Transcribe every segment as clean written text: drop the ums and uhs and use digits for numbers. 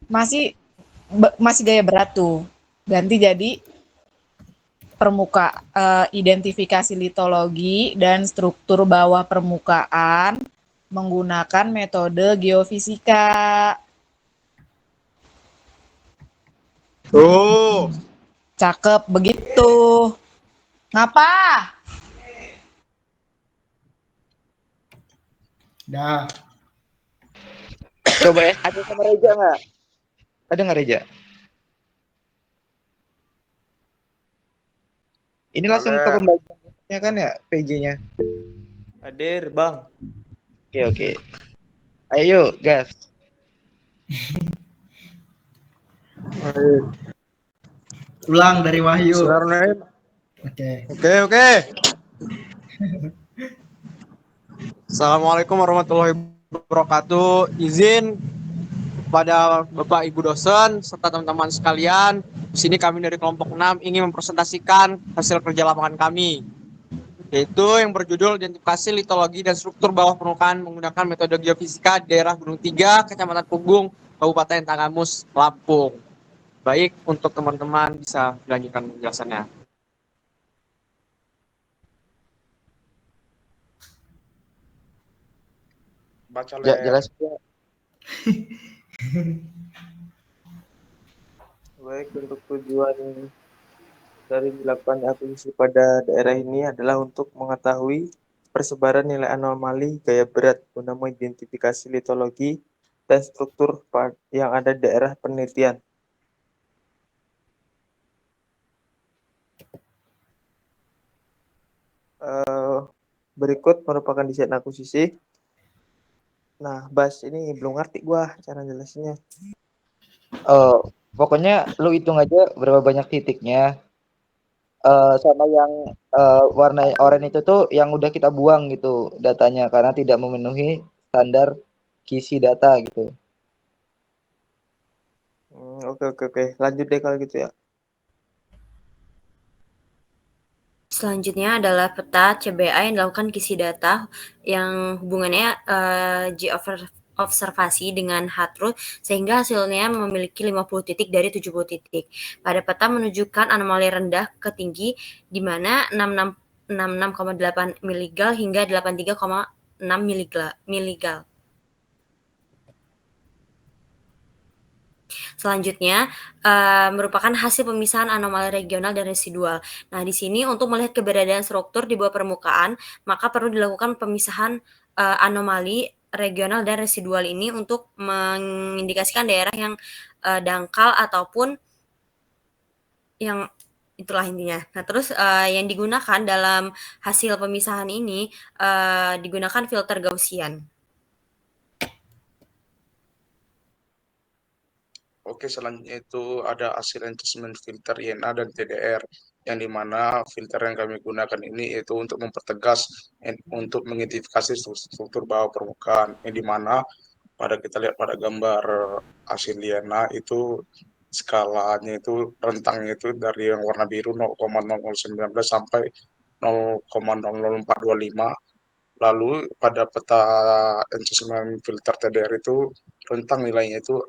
masih masih gaya berat tuh. Ganti jadi identifikasi litologi dan struktur bawah permukaan menggunakan metode geofisika. Cakep begitu. Ngapa? Dah. Coba ya, ada sama Reja nggak? Ada nggak Reja? Ini langsung ke pembagiannya kan ya, PJ-nya? Hadir, Bang. Oke. Ayo, gas. Ulang dari Wahyu. Oke. Assalamualaikum warahmatullahi wabarakatuh. Izin kepada Bapak Ibu dosen serta teman-teman sekalian, di sini kami dari kelompok 6 ingin mempresentasikan hasil kerja lapangan kami, yaitu yang berjudul identifikasi litologi dan struktur bawah permukaan menggunakan metode geofisika di daerah Gunung 3, Kecamatan Punggung, Kabupaten Tanggamus, Lampung. Baik, untuk teman-teman bisa dilanjutkan penjelasannya. Baca jelas. Baik, untuk tujuan dari dilakukan akuisisi pada daerah ini adalah untuk mengetahui persebaran nilai anomali gaya berat guna mengidentifikasi litologi dan struktur yang ada di daerah penelitian. Berikut merupakan desain akuisisi. Nah, Bas, ini belum ngerti gua cara jelasinnya. Pokoknya lu hitung aja berapa banyak titiknya. Sama yang warna oranye itu tuh yang udah kita buang gitu datanya karena tidak memenuhi standar kisi data gitu. Oke. Lanjut deh kalau gitu ya. Selanjutnya adalah peta CBA yang dilakukan kisi data yang hubungannya observasi dengan HATRUS sehingga hasilnya memiliki 50 titik dari 70 titik. Pada peta menunjukkan anomali rendah ke tinggi di mana 66,8 miligal hingga 83,6 miligal. Selanjutnya merupakan hasil pemisahan anomali regional dan residual. Nah, di sini untuk melihat keberadaan struktur di bawah permukaan, maka perlu dilakukan pemisahan anomali regional dan residual ini untuk mengindikasikan daerah yang dangkal ataupun yang itulah intinya. Nah, terus yang digunakan dalam hasil pemisahan ini digunakan filter Gaussian. Oke, selanjutnya itu ada hasil adjustment filter INA dan TDR, yang dimana filter yang kami gunakan ini yaitu untuk mempertegas untuk mengidentifikasi struktur bawah permukaan, yang dimana pada kita lihat pada gambar hasil INA itu skalanya itu rentangnya itu dari yang warna biru 0,0019 sampai 0,00425. Lalu pada peta adjustment filter TDR itu rentang nilainya itu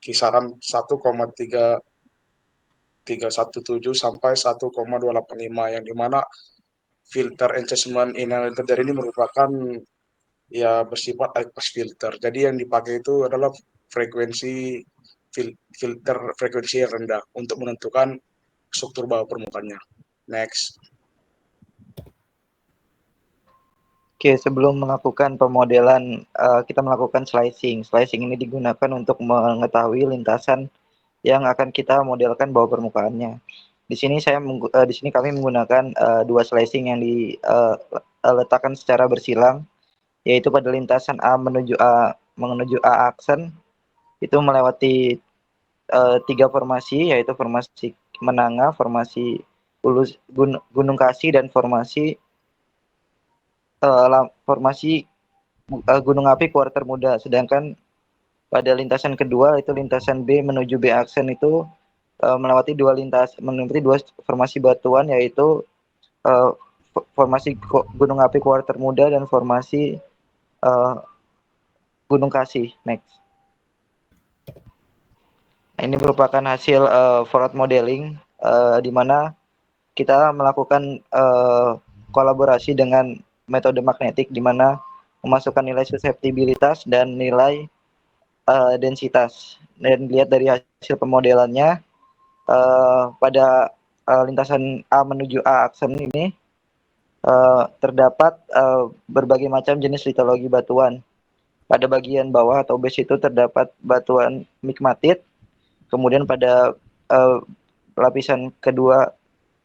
kisaran 1,317 sampai 1,285, yang dimana filter adjustment inhaler ini merupakan ya bersifat high pass filter. Jadi yang dipakai itu adalah frekuensi filter frekuensi yang rendah untuk menentukan struktur bawah permukaannya. Next. Oke, sebelum melakukan pemodelan, kita melakukan slicing. Slicing ini digunakan untuk mengetahui lintasan yang akan kita modelkan bawah permukaannya. Di sini kami menggunakan dua slicing yang diletakkan secara bersilang, yaitu pada lintasan A menuju A aksen itu melewati 3 formasi, yaitu formasi Menanga, formasi Gunung Kasi, dan formasi Gunung Api Kuarter Muda. Sedangkan pada lintasan kedua itu lintasan B menuju B aksen itu melewati dua formasi batuan, yaitu formasi Gunung Api Kuarter Muda dan formasi Gunung Kasi. Next. Ini merupakan hasil forward modeling di mana kita melakukan kolaborasi dengan metode magnetik di mana memasukkan nilai suseptibilitas dan nilai densitas. Dan dilihat dari hasil pemodelannya pada lintasan A menuju A aksen ini terdapat berbagai macam jenis litologi batuan. Pada bagian bawah atau base itu terdapat batuan migmatit. Kemudian pada lapisan kedua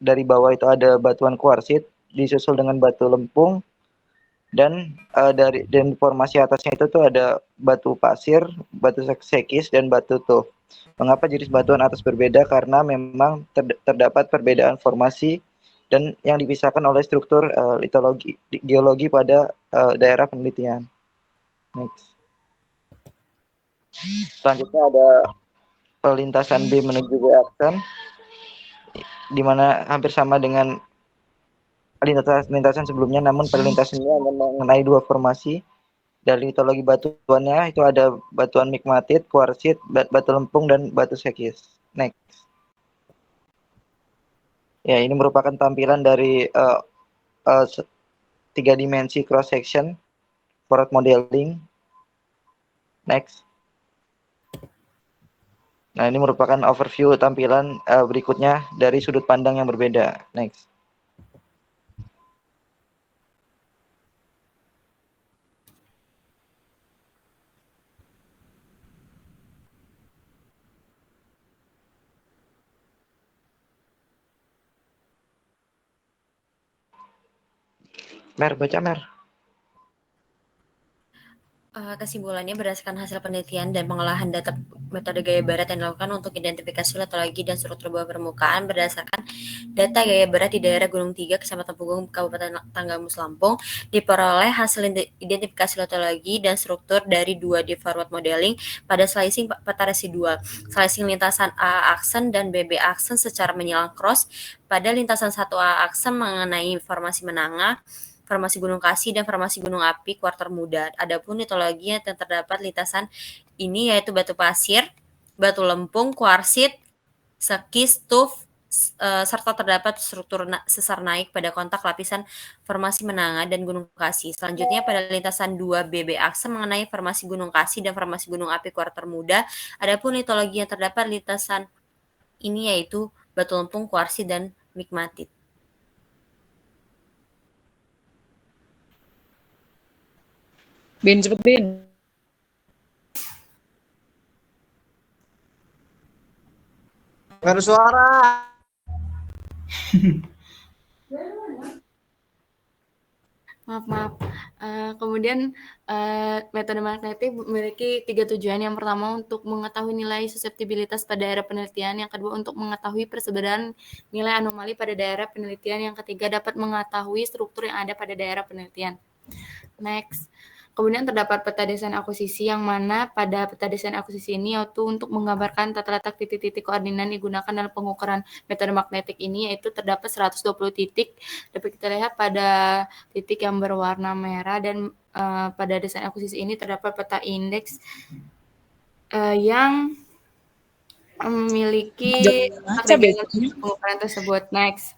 dari bawah itu ada batuan kuarsit, disusul dengan batu lempung, dan dan formasi atasnya itu tuh ada batu pasir, batu sekis, dan batu tuff. Mengapa jenis batuan atas berbeda? Karena memang terdapat perbedaan formasi dan yang dipisahkan oleh struktur litologi geologi pada daerah penelitian. Next. Selanjutnya ada lintasan B menuju B aksen, di mana hampir sama dengan lintasan sebelumnya, namun pada lintasan ini hanya mengenai dua formasi. Dari litologi batuannya itu ada batuan migmatit, kuarsit, batu lempung, dan batu sekis. Next. Ya, ini merupakan tampilan dari 3 dimensi cross section forward modeling. Next. Nah, ini merupakan overview tampilan berikutnya dari sudut pandang yang berbeda. Next. Mer, baca Mer. Kesimpulannya berdasarkan hasil penelitian dan pengolahan data metode gaya barat yang dilakukan untuk identifikasi litologi dan struktur bawah permukaan berdasarkan data gaya barat di daerah Gunung Tiga, Kecamatan Punggung, Kabupaten Tanggamus, Lampung, diperoleh hasil identifikasi litologi dan struktur dari 2D forward modeling pada slicing peta residual, slicing lintasan A aksen dan BB aksen secara menyilang cross pada lintasan 1A aksen mengenai formasi menengah, formasi gunung Kasi, dan formasi gunung api kuarter muda. Adapun litologi yang terdapat lintasan ini yaitu batu pasir, batu lempung, kuarsit, sekis, tuff, serta terdapat struktur sesar naik pada kontak lapisan formasi menengah dan gunung Kasi. Selanjutnya pada lintasan 2 BB aksen mengenai formasi gunung Kasi dan formasi gunung api kuarter muda. Adapun litologi yang terdapat lintasan ini yaitu batu lempung, kuarsit, dan migmatit. Bin, cepet Bin. Gak ada suara. Maaf. Kemudian metode magnetik memiliki 3 tujuan. Yang pertama untuk mengetahui nilai suseptibilitas pada daerah penelitian. Yang kedua untuk mengetahui persebaran nilai anomali pada daerah penelitian. Yang ketiga dapat mengetahui struktur yang ada pada daerah penelitian. Next. Kemudian terdapat peta desain akuisisi yang mana pada peta desain akuisisi ini yaitu untuk menggambarkan tata letak titik-titik koordinat digunakan dalam pengukuran metode magnetik ini, yaitu terdapat 120 titik. Dapat kita lihat pada titik yang berwarna merah, dan pada desain akuisisi ini terdapat peta indeks yang memiliki pengukuran tersebut. Next.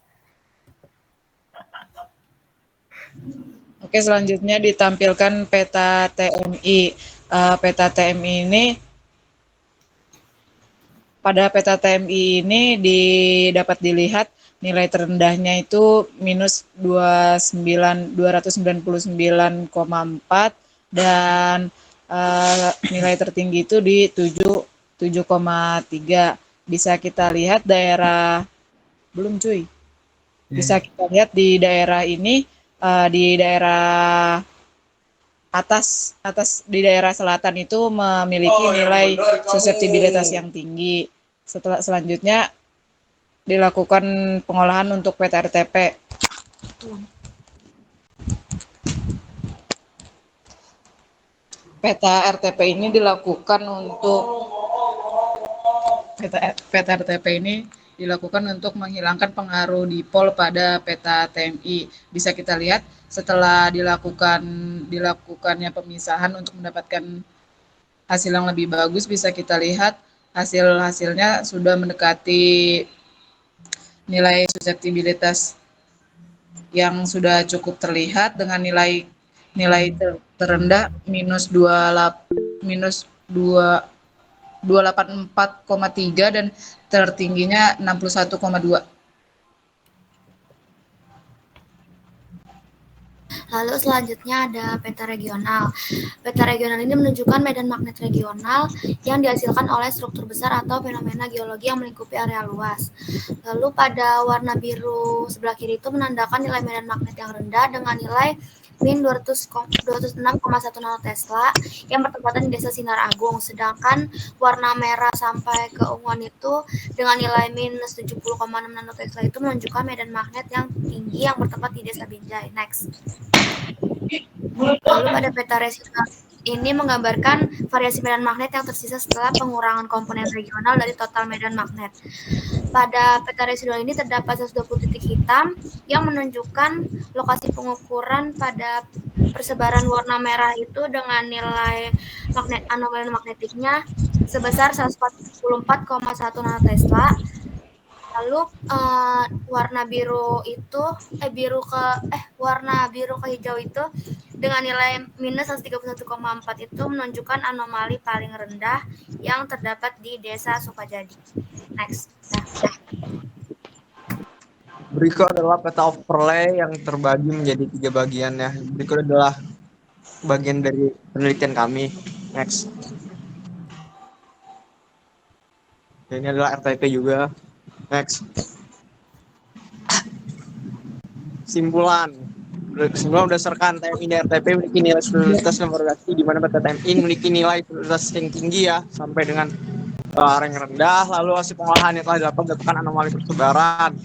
Oke, selanjutnya ditampilkan peta TMI. Peta TMI ini, pada peta TMI ini dapat dilihat nilai terendahnya itu minus 299,4 dan nilai tertinggi itu di 7,3. Bisa kita lihat daerah, belum cuy. Bisa kita lihat di daerah ini, di daerah atas di daerah selatan itu memiliki nilai suseptibilitas yang tinggi. Selanjutnya dilakukan pengolahan untuk peta RTP. Peta RTP ini dilakukan untuk peta RTP ini dilakukan untuk menghilangkan pengaruh dipol pada peta TMI. Bisa kita lihat setelah dilakukannya pemisahan untuk mendapatkan hasil yang lebih bagus, bisa kita lihat hasilnya sudah mendekati nilai suseptibilitas yang sudah cukup terlihat dengan nilai terendah minus 284,3 dan tertingginya 61,2. Lalu selanjutnya ada peta regional. Peta regional ini menunjukkan medan magnet regional yang dihasilkan oleh struktur besar atau fenomena geologi yang melingkupi area luas. Lalu pada warna biru sebelah kiri itu menandakan nilai medan magnet yang rendah dengan nilai min 206,1 nanotesla yang bertempatan di Desa Sinar Agung. Sedangkan warna merah sampai ke unguan itu dengan nilai minus 70,6 nanotesla itu menunjukkan medan magnet yang tinggi yang bertempat di Desa Binjai. Next. Lalu pada peta residual ini menggambarkan variasi medan magnet yang tersisa setelah pengurangan komponen regional dari total medan magnet. Pada peta residual ini terdapat 120 titik hitam yang menunjukkan lokasi pengukuran pada persebaran warna merah itu dengan nilai anomali magnetiknya sebesar 144,1 nanotesla. Lalu warna biru ke hijau itu dengan nilai minus 131,4 itu menunjukkan anomali paling rendah yang terdapat di Desa Sukajadi. Next. Berikut adalah peta overlay yang terbagi menjadi 3 bagian ya. Berikut adalah bagian dari penelitian kami. Next. Ini adalah RTP juga. Next. Simpulan berdasarkan TMI dan RTP memiliki nilai stabilitas dan variasi di mana peta TMI memiliki nilai stabilitas yang tinggi ya sampai dengan yang rendah. Lalu hasil pengolahan yang telah dilakukan anomali persebaran.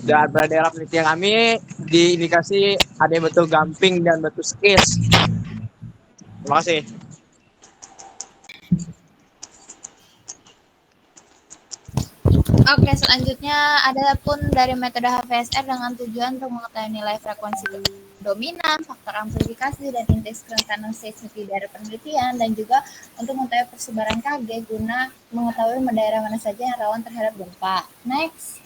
Dan pada daerah penelitian kami diindikasi ada batu gamping dan batu skis. Terima kasih. Oke, selanjutnya ada pun dari metode HVSR dengan tujuan untuk mengetahui nilai frekuensi dominan, faktor amplifikasi, dan indeks kerentanan seismik di daerah penelitian, dan juga untuk mengetahui persebaran KG guna mengetahui daerah mana saja yang rawan terhadap gempa. Next.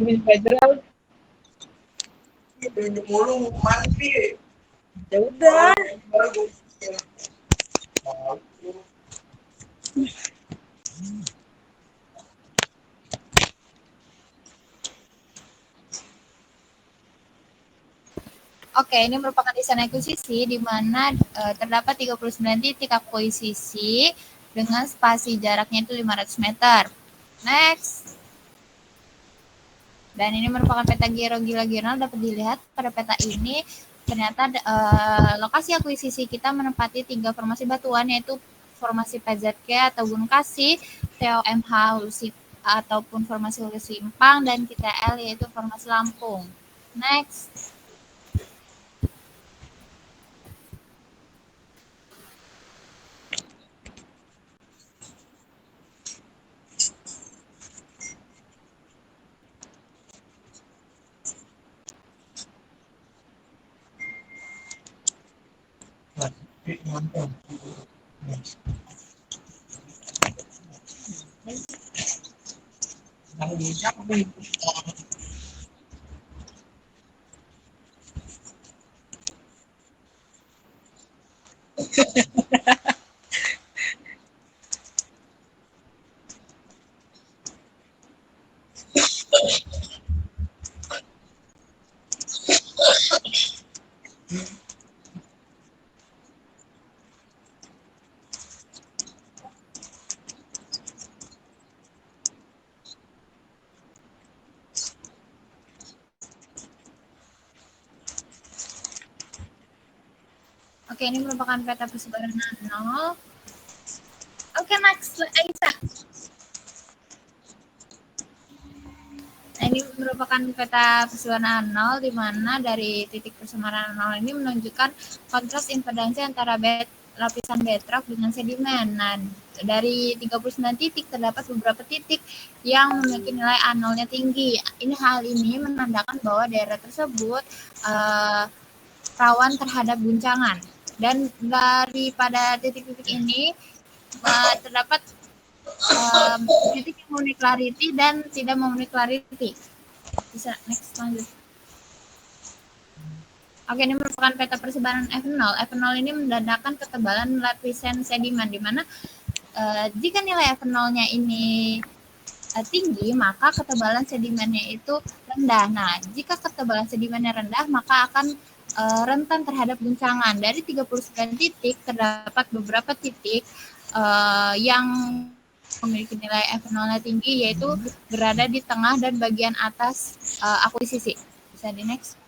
Federal. Ya udah. Oke, ini merupakan desain akuisisi di mana terdapat 39 titik akuisisi dengan spasi jaraknya itu 500 meter. Next. Dan ini merupakan peta geologi-regional. Dapat dilihat pada peta ini ternyata lokasi akuisisi kita menempati 3 formasi batuan, yaitu formasi PZK atau Gunung Kasih, TOMH Hulusi ataupun formasi Hulusi Impang, dan KTL yaitu formasi Lampung. Next. Oke, ini merupakan peta persebaran nol. Oke, next, Aisyah. Nah, ini merupakan peta persebaran nol di mana dari titik persebaran nol ini menunjukkan kontras impedansi antara lapisan bedrock dengan sedimen. Nah, dari 39 titik terdapat beberapa titik yang memiliki nilai A0-nya tinggi. Hal ini menandakan bahwa daerah tersebut rawan terhadap guncangan. Dan daripada titik-titik ini terdapat titik yang memenuhi clarity dan tidak memenuhi clarity. Bisa next lanjut. Oke, ini merupakan peta persebaran F0. F0 ini menandakan ketebalan lapisan sedimen, di mana jika nilai F0-nya ini tinggi, maka ketebalan sedimennya itu rendah. Nah, jika ketebalan sedimennya rendah, maka akan rentan terhadap guncangan. Dari 39 titik, terdapat beberapa titik yang memiliki nilai F0-nya tinggi, yaitu berada di tengah dan bagian atas akuisisi. Bisa di next.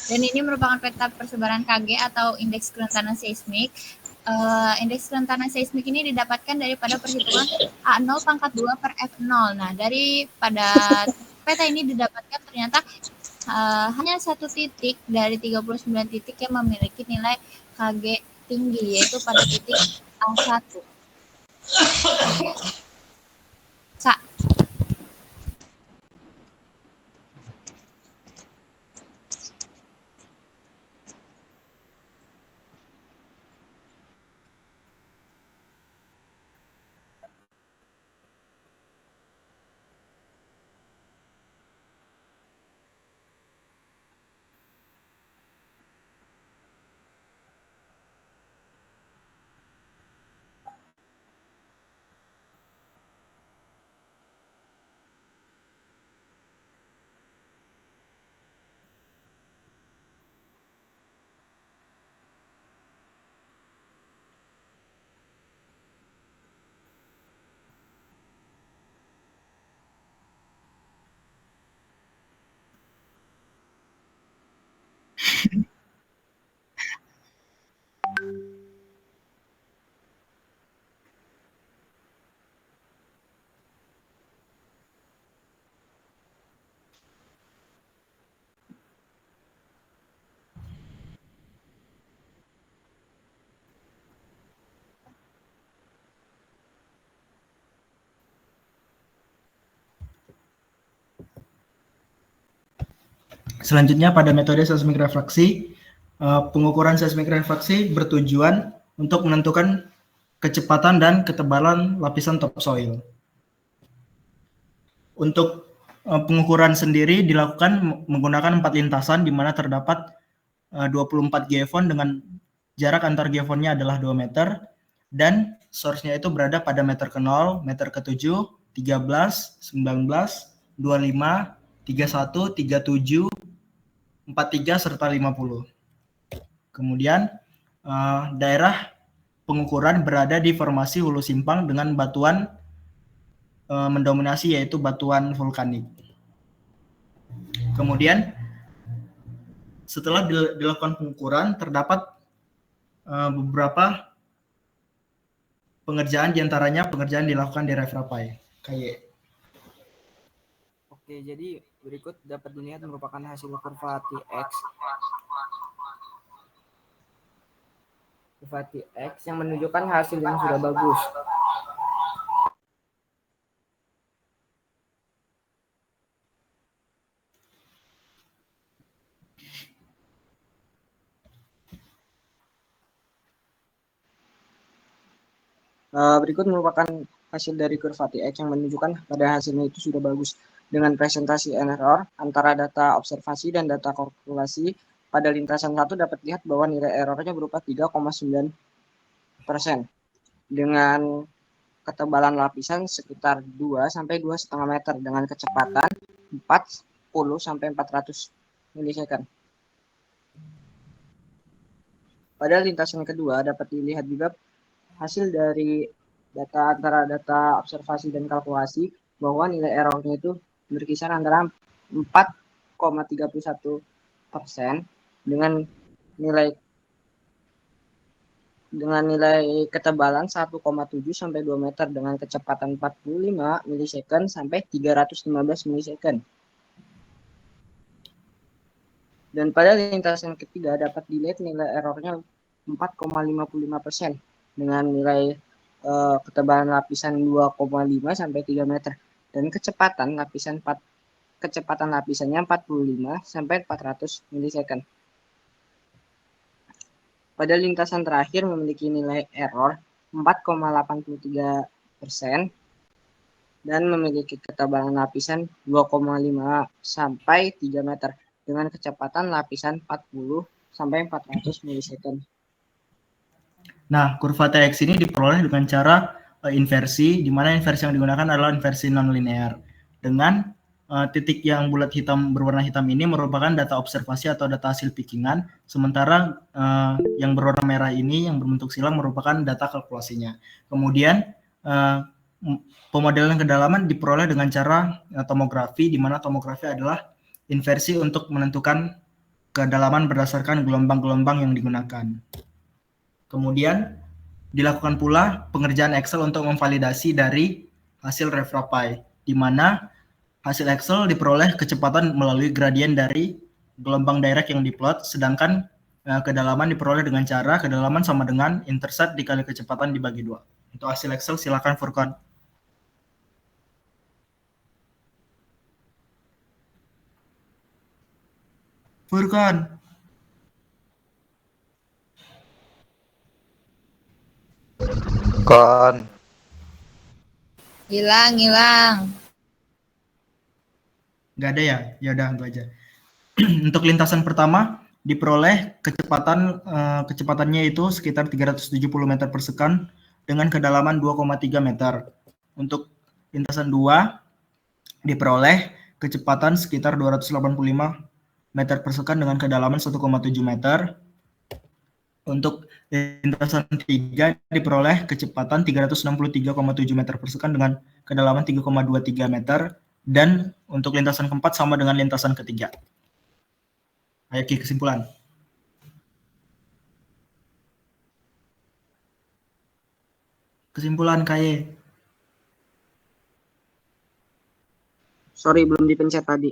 Dan ini merupakan peta persebaran KG atau indeks kerentanan seismik. Indeks kerentanan seismik ini didapatkan daripada perhitungan A0 pangkat 2 per F0. Nah, pada peta ini didapatkan ternyata hanya satu titik dari 39 titik yang memiliki nilai KG tinggi, yaitu pada titik A1. Selanjutnya pada metode seismik refraksi, pengukuran seismik refraksi bertujuan untuk menentukan kecepatan dan ketebalan lapisan topsoil. Untuk pengukuran sendiri dilakukan menggunakan 4 lintasan di mana terdapat 24 geofon dengan jarak antar geofonnya adalah 2 meter dan source-nya itu berada pada meter ke-0, meter ke-7, 13, 19, 25, 31, 37, 43 serta 50. Kemudian daerah pengukuran berada di formasi hulu simpang dengan batuan mendominasi, yaitu batuan vulkanik. Kemudian setelah dilakukan pengukuran terdapat beberapa pengerjaan, diantaranya pengerjaan dilakukan di Refrapai. KY. Oke, jadi berikut dapat dilihat merupakan hasil kurva TX. Kurva TX yang menunjukkan hasil yang sudah bagus. Berikut merupakan hasil dari kurva TX yang menunjukkan pada hasilnya itu sudah bagus. Dengan presentasi error antara data observasi dan data kalkulasi, pada lintasan 1 dapat lihat bahwa nilai errornya berupa 3,9% dengan ketebalan lapisan sekitar 2 sampai 2,5 meter dengan kecepatan 40 sampai 400 milisecond. Pada lintasan kedua dapat dilihat juga hasil dari data antara data observasi dan kalkulasi bahwa nilai errornya itu berkisar antara 4,31% dengan nilai ketebalan 1,7 sampai 2 meter dengan kecepatan 45 milisecond sampai 315 milisecond. Dan pada lintasan ketiga dapat dilihat nilai errornya 4,55% dengan nilai ketebalan lapisan 2,5 sampai 3 meter dan kecepatan lapisannya 45 sampai 400 milisecond. Pada lintasan terakhir memiliki nilai error 4,83% dan memiliki ketebalan lapisan 2,5 sampai 3 meter dengan kecepatan lapisan 40 sampai 400 milisecond. Nah, kurva TX ini diperoleh dengan cara inversi, di mana inversi yang digunakan adalah inversi non-linear. Dengan titik yang bulat hitam berwarna hitam ini merupakan data observasi atau data hasil pickingan, sementara yang berwarna merah ini yang berbentuk silang merupakan data kalkulasinya. Kemudian pemodelan kedalaman diperoleh dengan cara tomografi, di mana tomografi adalah inversi untuk menentukan kedalaman berdasarkan gelombang-gelombang yang digunakan. Kemudian dilakukan pula pengerjaan Excel untuk memvalidasi dari hasil RefRAPI, di mana hasil Excel diperoleh kecepatan melalui gradien dari gelombang direct yang diplot, sedangkan kedalaman diperoleh dengan cara kedalaman sama dengan intercept dikali kecepatan dibagi 2. Untuk hasil Excel silakan Furqan. Furqan. Kon. Hilang. Nggak ada ya? Ya udah itu aja. Untuk lintasan pertama diperoleh kecepatannya itu sekitar 370 meter per second dengan kedalaman 2,3 meter. Untuk lintasan 2 diperoleh kecepatan sekitar 285 meter per second dengan kedalaman 1,7 meter. Untuk lintasan 3 diperoleh kecepatan 363,7 meter per second dengan kedalaman 3,23 meter. Dan untuk lintasan keempat sama dengan lintasan ketiga. Ayo Ki, kesimpulan. Kesimpulan KY. Sorry, belum dipencet tadi.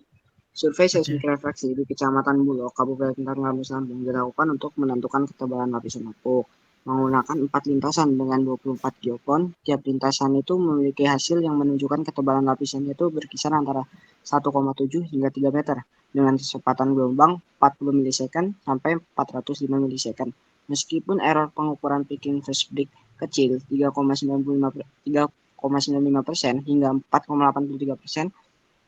Survei seismik refleksi di Kecamatan Bulog, Kabupaten Tanggamus Lampung dilakukan untuk menentukan ketebalan lapisan apuk menggunakan 4 lintasan dengan 24 geopon. Tiap lintasan itu memiliki hasil yang menunjukkan ketebalan lapisannya itu berkisar antara 1,7 hingga 3 meter dengan kecepatan gelombang 40 milisecond sampai 405 milisecond. Meskipun error pengukuran picking phase break kecil 3,95% hingga 4,83%,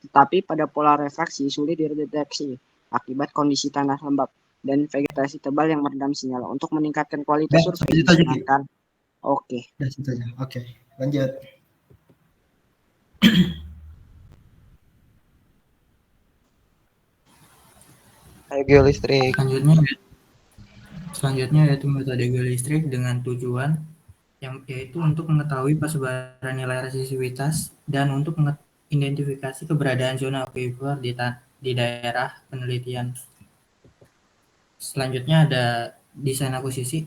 tetapi pada pola refraksi sulit dideteksi akibat kondisi tanah lembab dan vegetasi tebal yang meredam sinyal. Untuk meningkatkan kualitas survei disarankan. Oke. Oke, lanjut. Ayo geolistrik. Selanjutnya yaitu metode geolistrik dengan tujuan yaitu untuk mengetahui persebaran nilai resisivitas dan untuk identifikasi keberadaan zona aquifer di daerah penelitian. Selanjutnya ada desain akuisisi.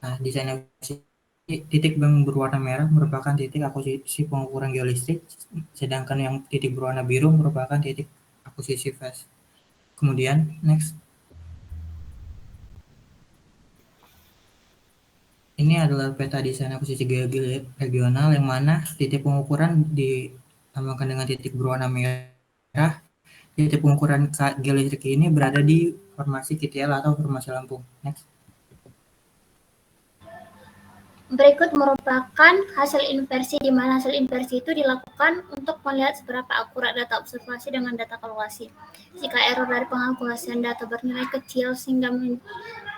Nah, desain akuisisi titik yang berwarna merah merupakan titik akuisisi pengukuran geolistrik, sedangkan yang titik berwarna biru merupakan titik akuisisi phase. Kemudian next. Ini adalah peta desain akuisisi geologi regional yang mana titik pengukuran dinamakan dengan titik berwarna merah. Titik pengukuran geolistrik ini berada di formasi KTL atau formasi Lampung. Next. Berikut merupakan hasil inversi, di mana hasil inversi itu dilakukan untuk melihat seberapa akurat data observasi dengan data kalkulasi. Jika error dari pengkalkulasian data bernilai kecil sehingga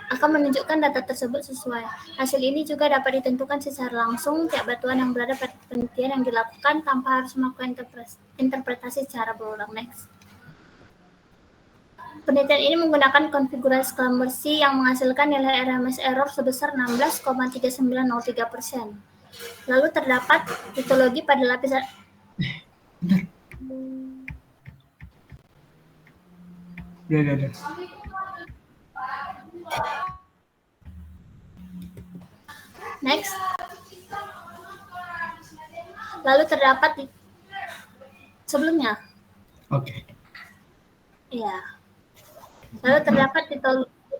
akan menunjukkan data tersebut sesuai. Hasil ini juga dapat ditentukan secara langsung tiap batuan yang berada pada penelitian yang dilakukan tanpa harus melakukan interpretasi secara berulang. Next. Penelitian ini menggunakan konfigurasi skala bersih yang menghasilkan nilai RMS error sebesar 16,3903%. Lalu terdapat litologi pada lapisan Next. Lalu terdapat sebelumnya. Oke. Iya. Lalu terdapat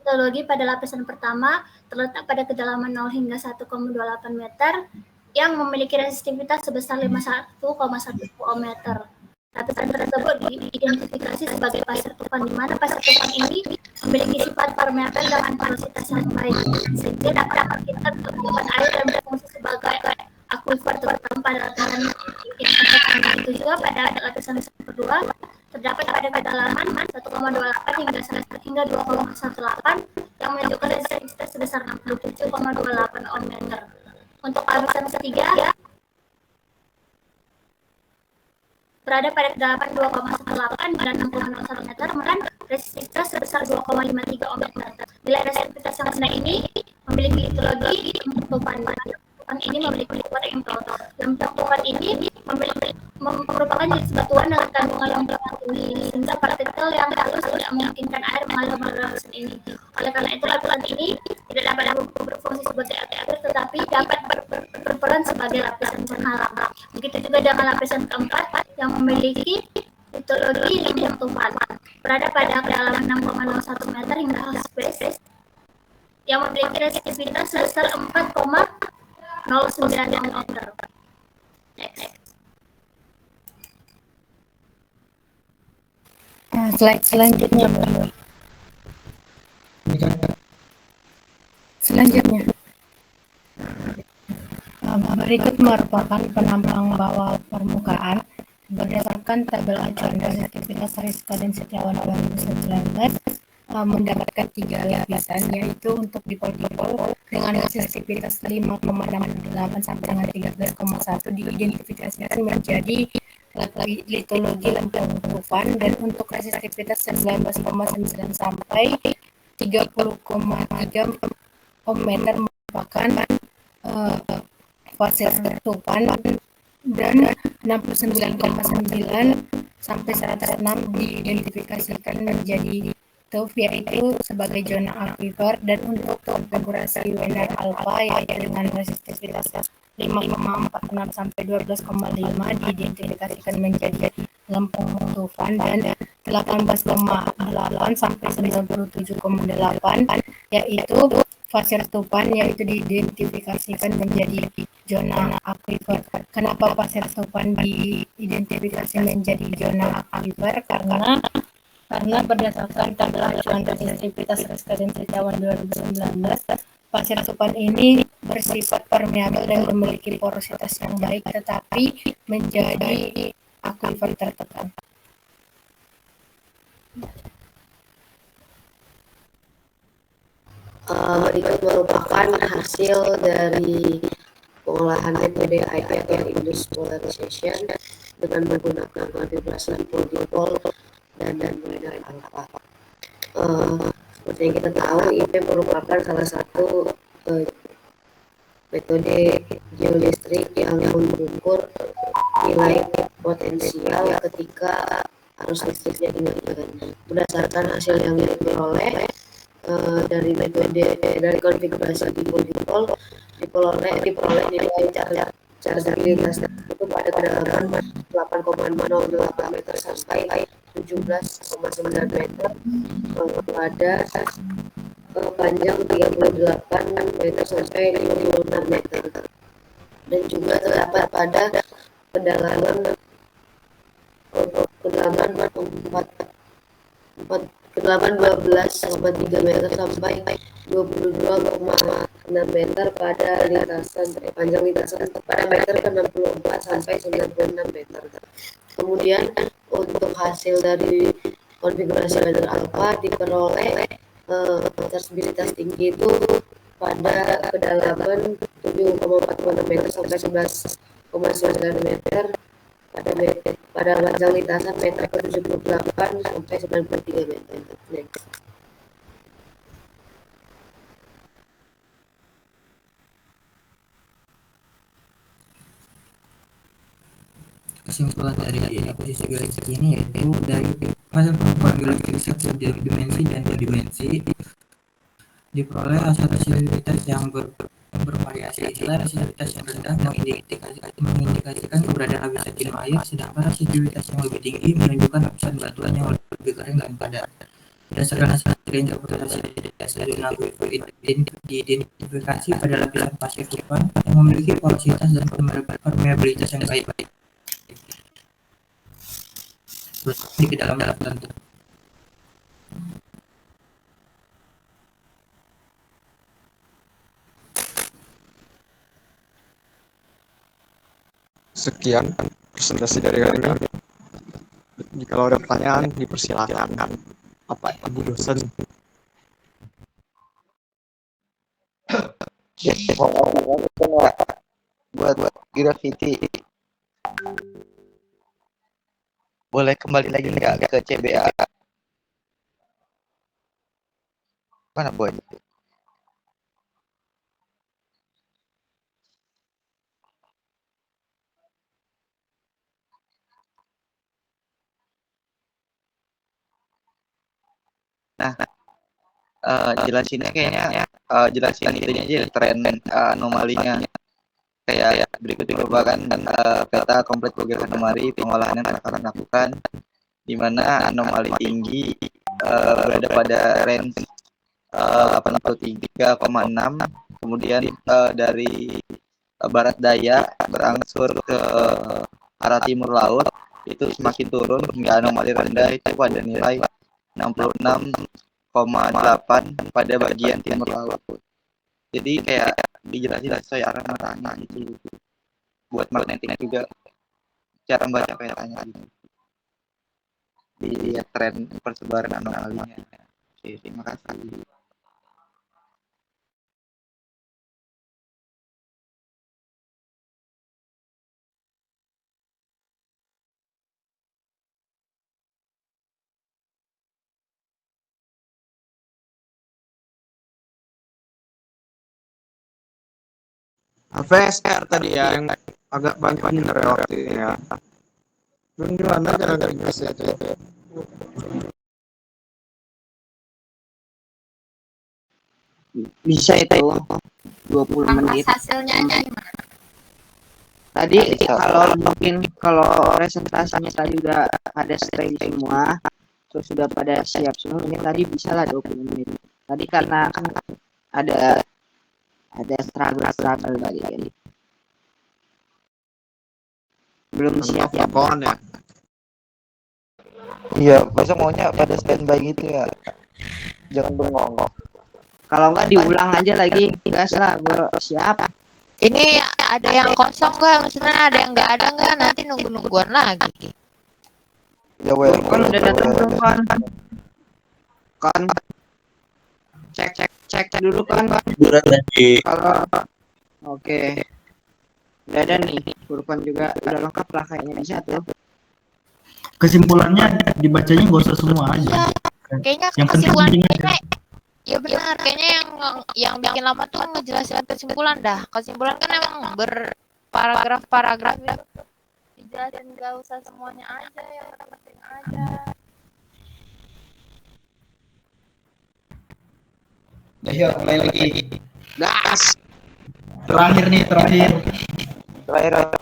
litologi pada lapisan pertama terletak pada kedalaman 0 hingga 1,28 meter yang memiliki resistivitas sebesar 51,1 meter. Lapisan tersebut diidentifikasi sebagai pasir tufan, di mana pasir tufan ini memiliki sifat permeabel dengan porositas yang baik, sehingga dapat kita temukan air dan berfungsi sebagai aquifer, terutama pada lapisan yang terdekat. Itu juga pada lapisan kedua terdapat pada kedalaman 1,28 hingga 2,18 yang menunjukkan resistivitas sebesar 67,28 ohm meter. Untuk lapisan ketiga berada pada kedalaman 2,18 dan 6,01 meter, dan resistivitas sebesar 2,53 ohm meter. Nilai resistivitas yang rendah ini memiliki litologi tufan. Tufan ini memiliki sifat impel. Lempeng tufan ini merupakan jenis batuan dengan kandungan lempeng yang tinggi, sehingga partikel yang halus tidak memungkinkan air mengalir melalui lapisan ini. Oleh karena itu, lapisan ini tidak dapat berfungsi sebagai air, tetapi dapat berperan sebagai lapisan penghalang. Begitu juga dengan lapisan keempat yang memiliki litologi lempeng tufan, berada pada kedalaman 6,01 meter hingga half space yang memiliki resistivitas sebesar 4,09 meter. Next. Slide selanjutnya, Bu. Selanjutnya, berikut merupakan penampang bawah permukaan berdasarkan tabel acuan resistivitas Riska dan Setiawan 2019 mendapatkan 3 lapisan, yaitu untuk dipol-dipol dengan resistivitas 5,68 sampai dengan 13,1 diidentifikasikan menjadi litologi lempeng tufan, dan untuk resistivitas 19,9 sampai 30,3 ohm meter merupakan fase tufan, dan 69,9 sampai 106 diidentifikasikan menjadi tuf, yaitu sebagai zona aquifer, dan untuk konfigurasi Wiener alpha yaitu dengan resistivitas 5,46 sampai 12,5 diidentifikasikan menjadi lempeng tufan, dan 18,8 sampai 97,8 yaitu pasir tufan, yaitu diidentifikasikan menjadi zona aquifer. Kenapa pasir tufan diidentifikasi menjadi zona aquifer? Karena berdasarkan tabel acuan resistivitas Riska dan Setiawan 2019, pasir tufan ini bersifat permeabel dan memiliki porositas yang baik, tetapi menjadi aquifer tertekan. Berikut merupakan hasil dari pengolahan metode IPR induced polarization dengan menggunakan konfigurasi dipol-dipol dan Wiener alpha. Seperti yang kita tahu, IP merupakan salah satu metode geolistrik yang mengukur nilai potensial ketika arus listriknya dinaikkan. Berdasarkan hasil yang diperoleh dari metode konfigurasi dipol-dipol diperoleh nilai chargeabilitas itu pada kedalaman 8,08 meter sampai 17,9 meter pada panjang 38 meter sampai 56 meter, dan juga terdapat pada kedalaman 12,3 meter sampai 22,6 meter pada panjang lintasan pada meter ke-64 sampai 96 meter. Kemudian untuk hasil dari konfigurasi Wiener alpha diperoleh chargeabilitas tinggi itu pada kedalaman 7,46 meter sampai 11,9 meter pada panjang lintasan meter ke-78 sampai 93 meter. Next. Kesimpulan dari akuisisi geologis ini yaitu dari hasil pengukuran geologis setiap dimensi dan dimensi diperoleh hasil resistivitas yang bervariasi. Istilah resistivitas yang rendah mengindikasikan keberadaan lapisan jenuh air, sedangkan resistivitas yang lebih tinggi menunjukkan lapisan batuan yang lebih kering dan padat. Berdasarkan hasil interpretasi data zona diidentifikasi pada lapisan pasir tupan yang memiliki porositas dan permeabilitas yang baik. Di kedalaman tertentu. Sekian presentasi dari kami. Jika ada pertanyaan, dipersilakan. Bapak Ibu dosen. Buat grafiti. Boleh kembali lagi nggak ke CBA? Mana boy? Nah, jelasinnya kayaknya jelasin itunya aja tren anomalinya. Kayak berikut merupakan peta komplit program anomali pengolahan yang akan lakukan, di mana anomali tinggi berada pada range 83,6, kemudian dari barat daya berangsur ke arah timur laut itu semakin turun hingga anomali rendah itu pada nilai 66,8 pada bagian timur laut. Jadi kayak dijelasin sesuai arah matanya gitu. Buat magnetik juga cara membaca petanya gitu. Dilihat tren persebaran anomalinya. Oke, terima kasih. VSR tadi ya yang agak banyak bener ya waktunya. Gimana cara ngerjainnya itu? Bisa itu 20 menit. Hasilnya aja gimana? Tadi kalau presentasinya tadi udah ada stay semua, terus sudah pada siap semua, mungkin tadi bisa lah 20 menit. Tadi karena kan ada struggle tadi kan. Belum siap ya. Iya, besok maunya pada standby gitu ya. Jangan bengong. Kalau nggak diulang aja lagi, gas lah, siap. Ini ada yang kosong nggak? Maksudnya ada yang nggak ada nggak? Nanti nungguan lagi. Ya weh. Kan udah datang belum kan? Kan cek dulu kan? Udah tadi. Kalau oke. Udah ada nih, Furqan juga udah lengkap lah kayaknya bisa tuh. Kesimpulannya dibacanya nggak usah semua aja. Kayaknya yang kesimpulannya ya benar, kayaknya yang bikin lama tuh ngejelasin kesimpulan dah. Kesimpulan kan emang berparagraf gitu. Dijelasin nggak usah semuanya aja, yang penting aja. Ayo, mulai lagi. Gas. Terakhir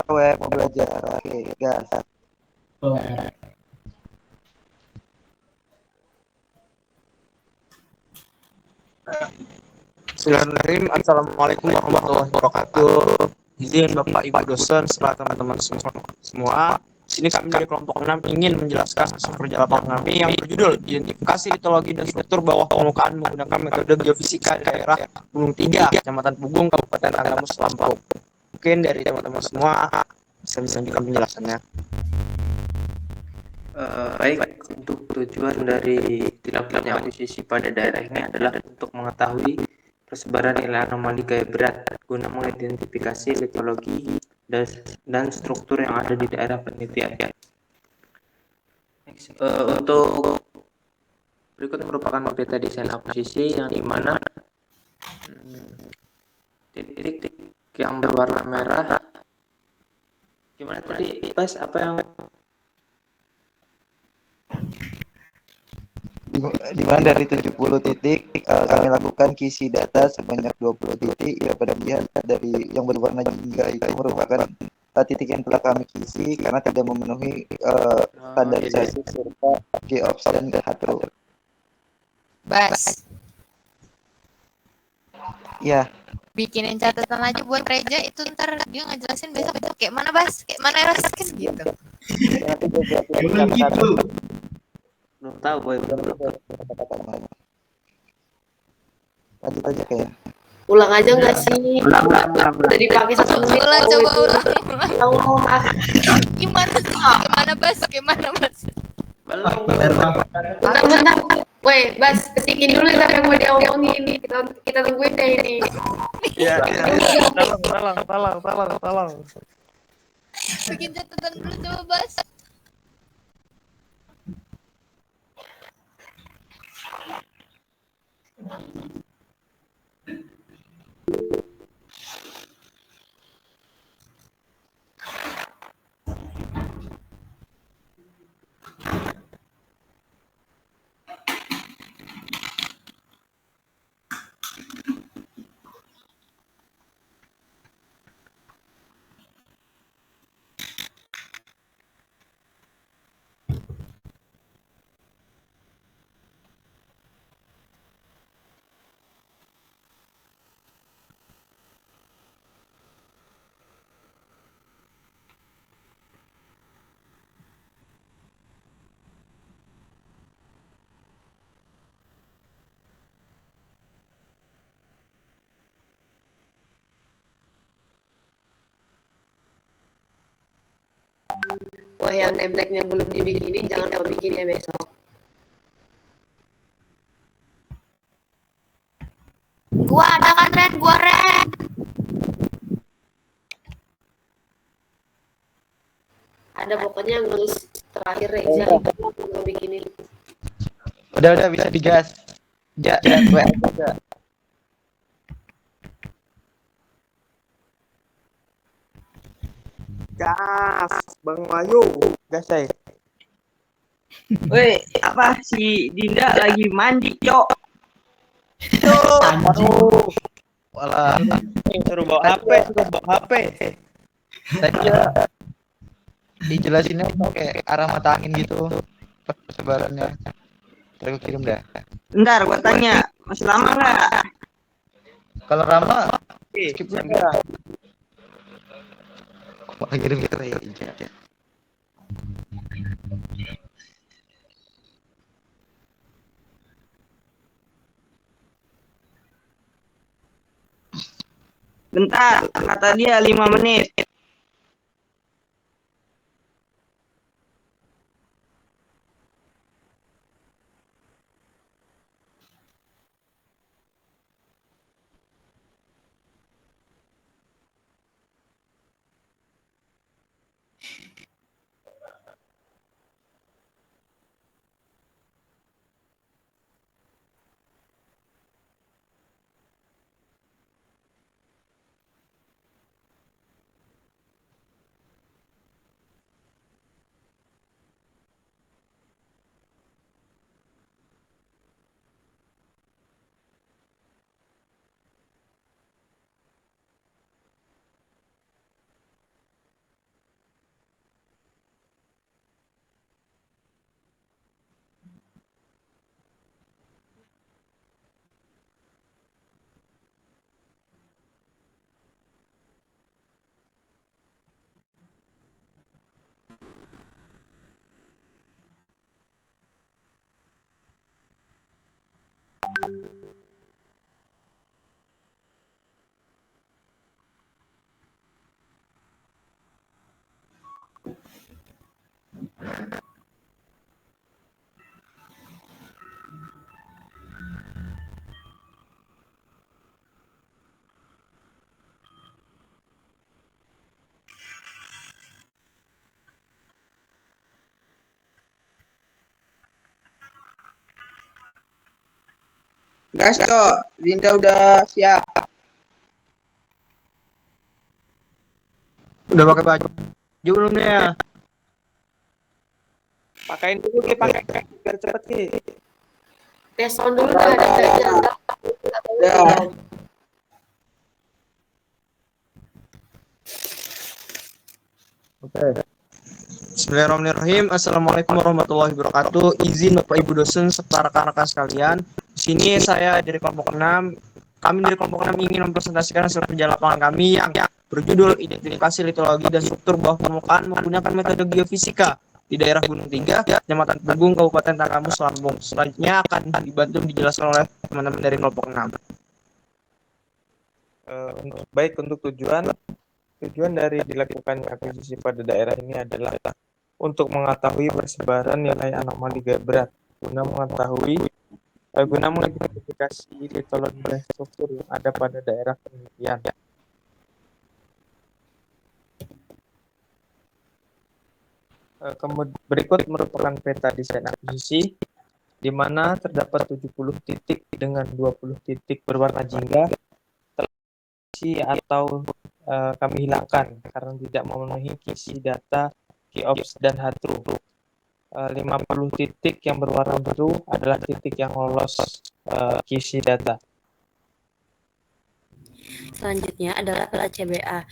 web belajar. Oke, gas. Bismillahirrahmanirrahim. Assalamualaikum warahmatullahi wabarakatuh. Izin Bapak Ibu dosen serta teman-teman semua. Sini kami dari kelompok 6 ingin menjelaskan hasil kerja lapangan kami yang berjudul Identifikasi Litologi dan Struktur Bawah Permukaan menggunakan metode geofisika daerah Gunung 3, Kecamatan Pugung, Kabupaten Agam, Lampau. Mungkin dari teman-teman semua bisa lanjutkan penjelasannya. Baik, untuk tujuan dari dilakukannya akuisisi pada daerah ini adalah untuk mengetahui persebaran nilai anomali gaya berat guna mengidentifikasi litologi dan struktur yang ada di daerah penelitian. Untuk berikut merupakan peta desain akuisisi yang dimana titik yang berwarna merah. Gimana tadi, Pas? Apa yang di mana dari 70 titik kami lakukan kisi data sebanyak 20 titik ya, pada lihat dari yang berwarna jingga itu merupakan titik yang telah kami kisi karena tidak memenuhi standarisasi serta geops dan gatro. Bas, Ya, bikinin catatan aja buat Reja, itu ntar dia ngejelasin besok kayak mana Bas, kayak mana Bas kan gitu. nanti gue buatin Bukan gitu. Belum tahu boy. lanjut aja kayak. Ulang aja nggak sih? Ulang. Udah dipakai 1 menit. Coba ulang. Allah. Gimana sih? Gimana Bas? Gimana Bas? Bentar. Woi, Bas, ketikin dulu ntar yang mau diomongin. Kita tungguin deh ini. Ya, tolong. Bikin catatan dulu coba Bas. Wah, yang template-nya belum dibikinin, jangan lupa bikin ya besok. Gua ada kan Ren, gua Ren. Ada pokoknya nulis terakhir Reza nggak bikinin. Udah bisa digas. Jangan gue aja. Gas, Bang Wayu. Gas, saya. Woi, apa si Dinda lagi mandi, Cok? Aduh. Walah. Suruh bawa HP. Tadi ya dijelasinnya pakai arah mata angin gitu persebarannya. Ntar gue kirim dah. Bentar, gua tanya, masih lama nggak? Kalau Rama, skip dulu enggak? Kok kirim gitu ya? Bentar, kata dia 5 menit. Gas, Cok. Dinda udah siap. Udah pakai baju belum ya? Pakain dulu ke, pakai biar cepet ke. Tes sound dulu dah ada Reza. Udah. Oke. Bismillahirrahmanirrahim. Assalamualaikum warahmatullahi wabarakatuh. Izin Bapak Ibu dosen serta rekan-rekan sekalian, Di sini saya dari kelompok 6, kami dari kelompok 6 ingin mempresentasikan hasil kerja lapangan kami yang berjudul Identifikasi Litologi dan Struktur Bawah Permukaan menggunakan metode geofisika di daerah Gunung Tiga, Kecamatan Pegung, Kabupaten Tanggamus, Lampung. Selanjutnya akan dibantu dijelaskan oleh teman-teman dari kelompok 6. Baik, untuk tujuan dari dilakukannya akuisisi pada daerah ini adalah untuk mengetahui persebaran nilai anomali gaya berat, guna mengidentifikasi litologi dan struktur yang ada pada daerah penelitian. Berikut merupakan peta desain akuisisi, di mana terdapat 70 titik dengan 20 titik berwarna jingga atau kami hilangkan karena tidak memenuhi kisi data KeyOps dan HTRU. 50 titik yang berwarna biru adalah titik yang lolos kisi data. Selanjutnya adalah peta CBA.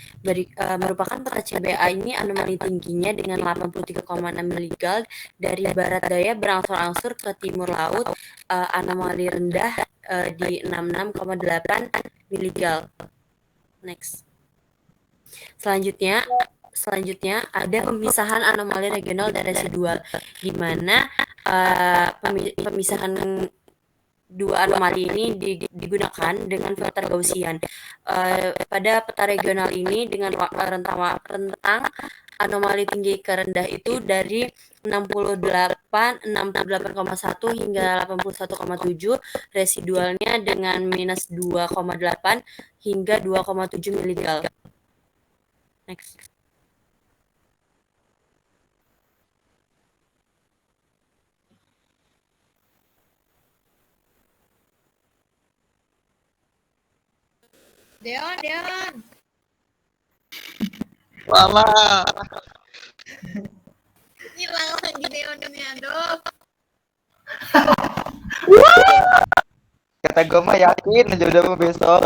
Merupakan peta CBA ini anomali tingginya dengan 83,6 miligal dari barat daya berangsur-angsur ke timur laut, anomali rendah di 66,8 miligal. Next. Selanjutnya ada pemisahan anomali regional dan residual, di mana pemisahan dua anomali ini digunakan dengan filter Gaussian. Pada peta regional ini dengan rentang anomali tinggi ke rendah itu dari 68,1 hingga 81,7, residualnya dengan minus 2,8 hingga 2,7 miligal. Next. Deon. Walah. Hilang lagi Deonnya, aduh. Kata gue mah yakin aja udah mau besok.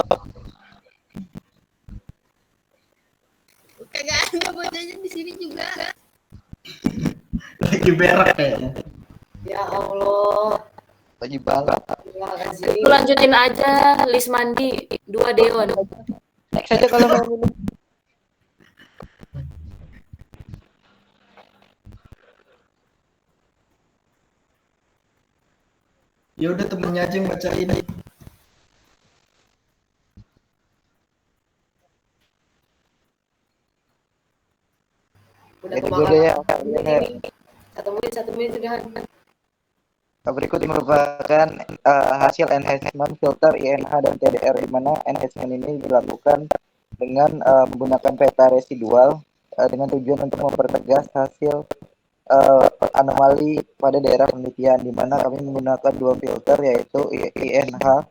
Kagak ada bocahnya di sini juga. Lagi berak kayaknya. Ya Allah. Lagi balap. Lu lanjutin aja list mandi 2 Deon. Next aja kalau mau minum. Ya udah temennya aja yang bacain. Udah Jadi kemakan. gue ya. 1 menit sudah. Berikut merupakan hasil enhancement filter INH dan TDR, di mana enhancement ini dilakukan dengan menggunakan peta residual dengan tujuan untuk mempertegas hasil anomali pada daerah penelitian, di mana kami menggunakan 2 filter, yaitu INH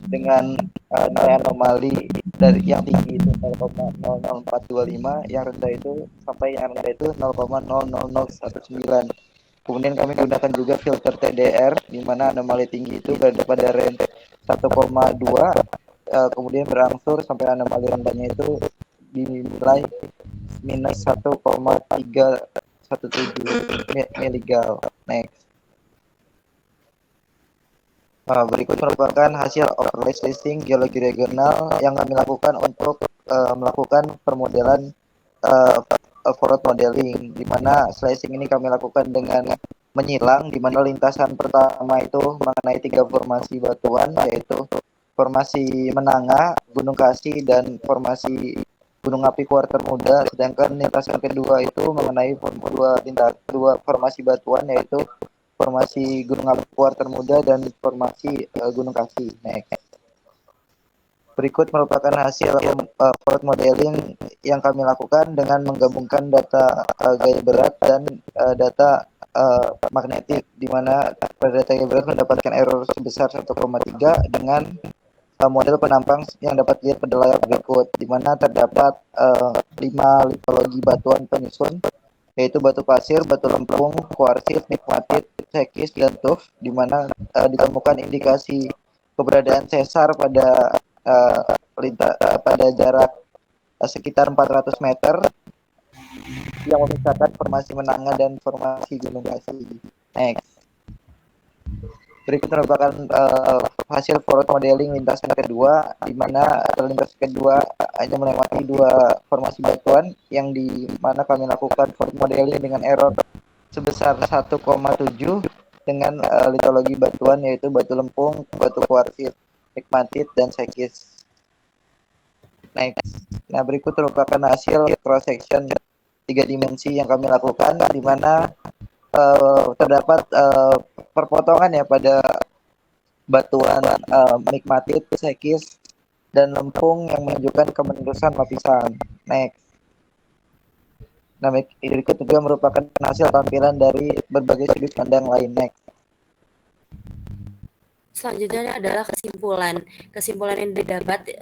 dengan nilai anomali dari yang tinggi itu 0,00425, yang rendah itu sampai yang rendah itu 0,00019. Kemudian kami gunakan juga filter TDR, di mana anomali tinggi itu berada pada range 1,2, kemudian berangsur sampai anomali rendahnya itu dinilai minus 1,317 miligal. Next. Berikut merupakan hasil overlay slicing geologi regional yang kami lakukan untuk melakukan permodelan forward modeling, di mana slicing ini kami lakukan dengan menyilang, di mana lintasan pertama itu mengenai 3 formasi batuan, yaitu formasi Menanga, Gunung Kasih, dan formasi Gunung Api Kuarter Muda. Sedangkan lintasan kedua itu mengenai 2 formasi batuan, yaitu formasi Gunung Api Kuarter Muda dan formasi Gunung Kasih. Next. Berikut merupakan hasil forward modeling yang kami lakukan dengan menggabungkan data gaya berat dan data magnetik, di mana pada data gaya berat mendapatkan error sebesar 1,3 dengan model penampang yang dapat dilihat pada layar berikut, di mana terdapat 5 litologi batuan penyusun, yaitu batu pasir, batu lempung, kuarsit, pegmatit, sekis, dan tuf, di mana ditemukan indikasi keberadaan sesar pada pada jarak sekitar 400 meter yang memisahkan formasi Menanga dan formasi Gunung Kasih. Next. Berikut merupakan hasil forward modeling lintasan kedua, di mana lintasan kedua hanya melewati dua formasi batuan yang di mana kami lakukan forward modeling dengan error sebesar 1,7 dengan litologi batuan yaitu batu lempung, batu kuarsit, pegmatit, dan sekis. Next. Nah, berikut merupakan hasil cross section 3 dimensi yang kami lakukan, di mana terdapat perpotongan ya pada batuan pegmatit, sekis, dan lempung yang menunjukkan kemenerusan lapisan. Next. Nah, berikut juga merupakan hasil tampilan dari berbagai sudut pandang lain. Next. Selanjutnya adalah kesimpulan. Kesimpulan yang didapat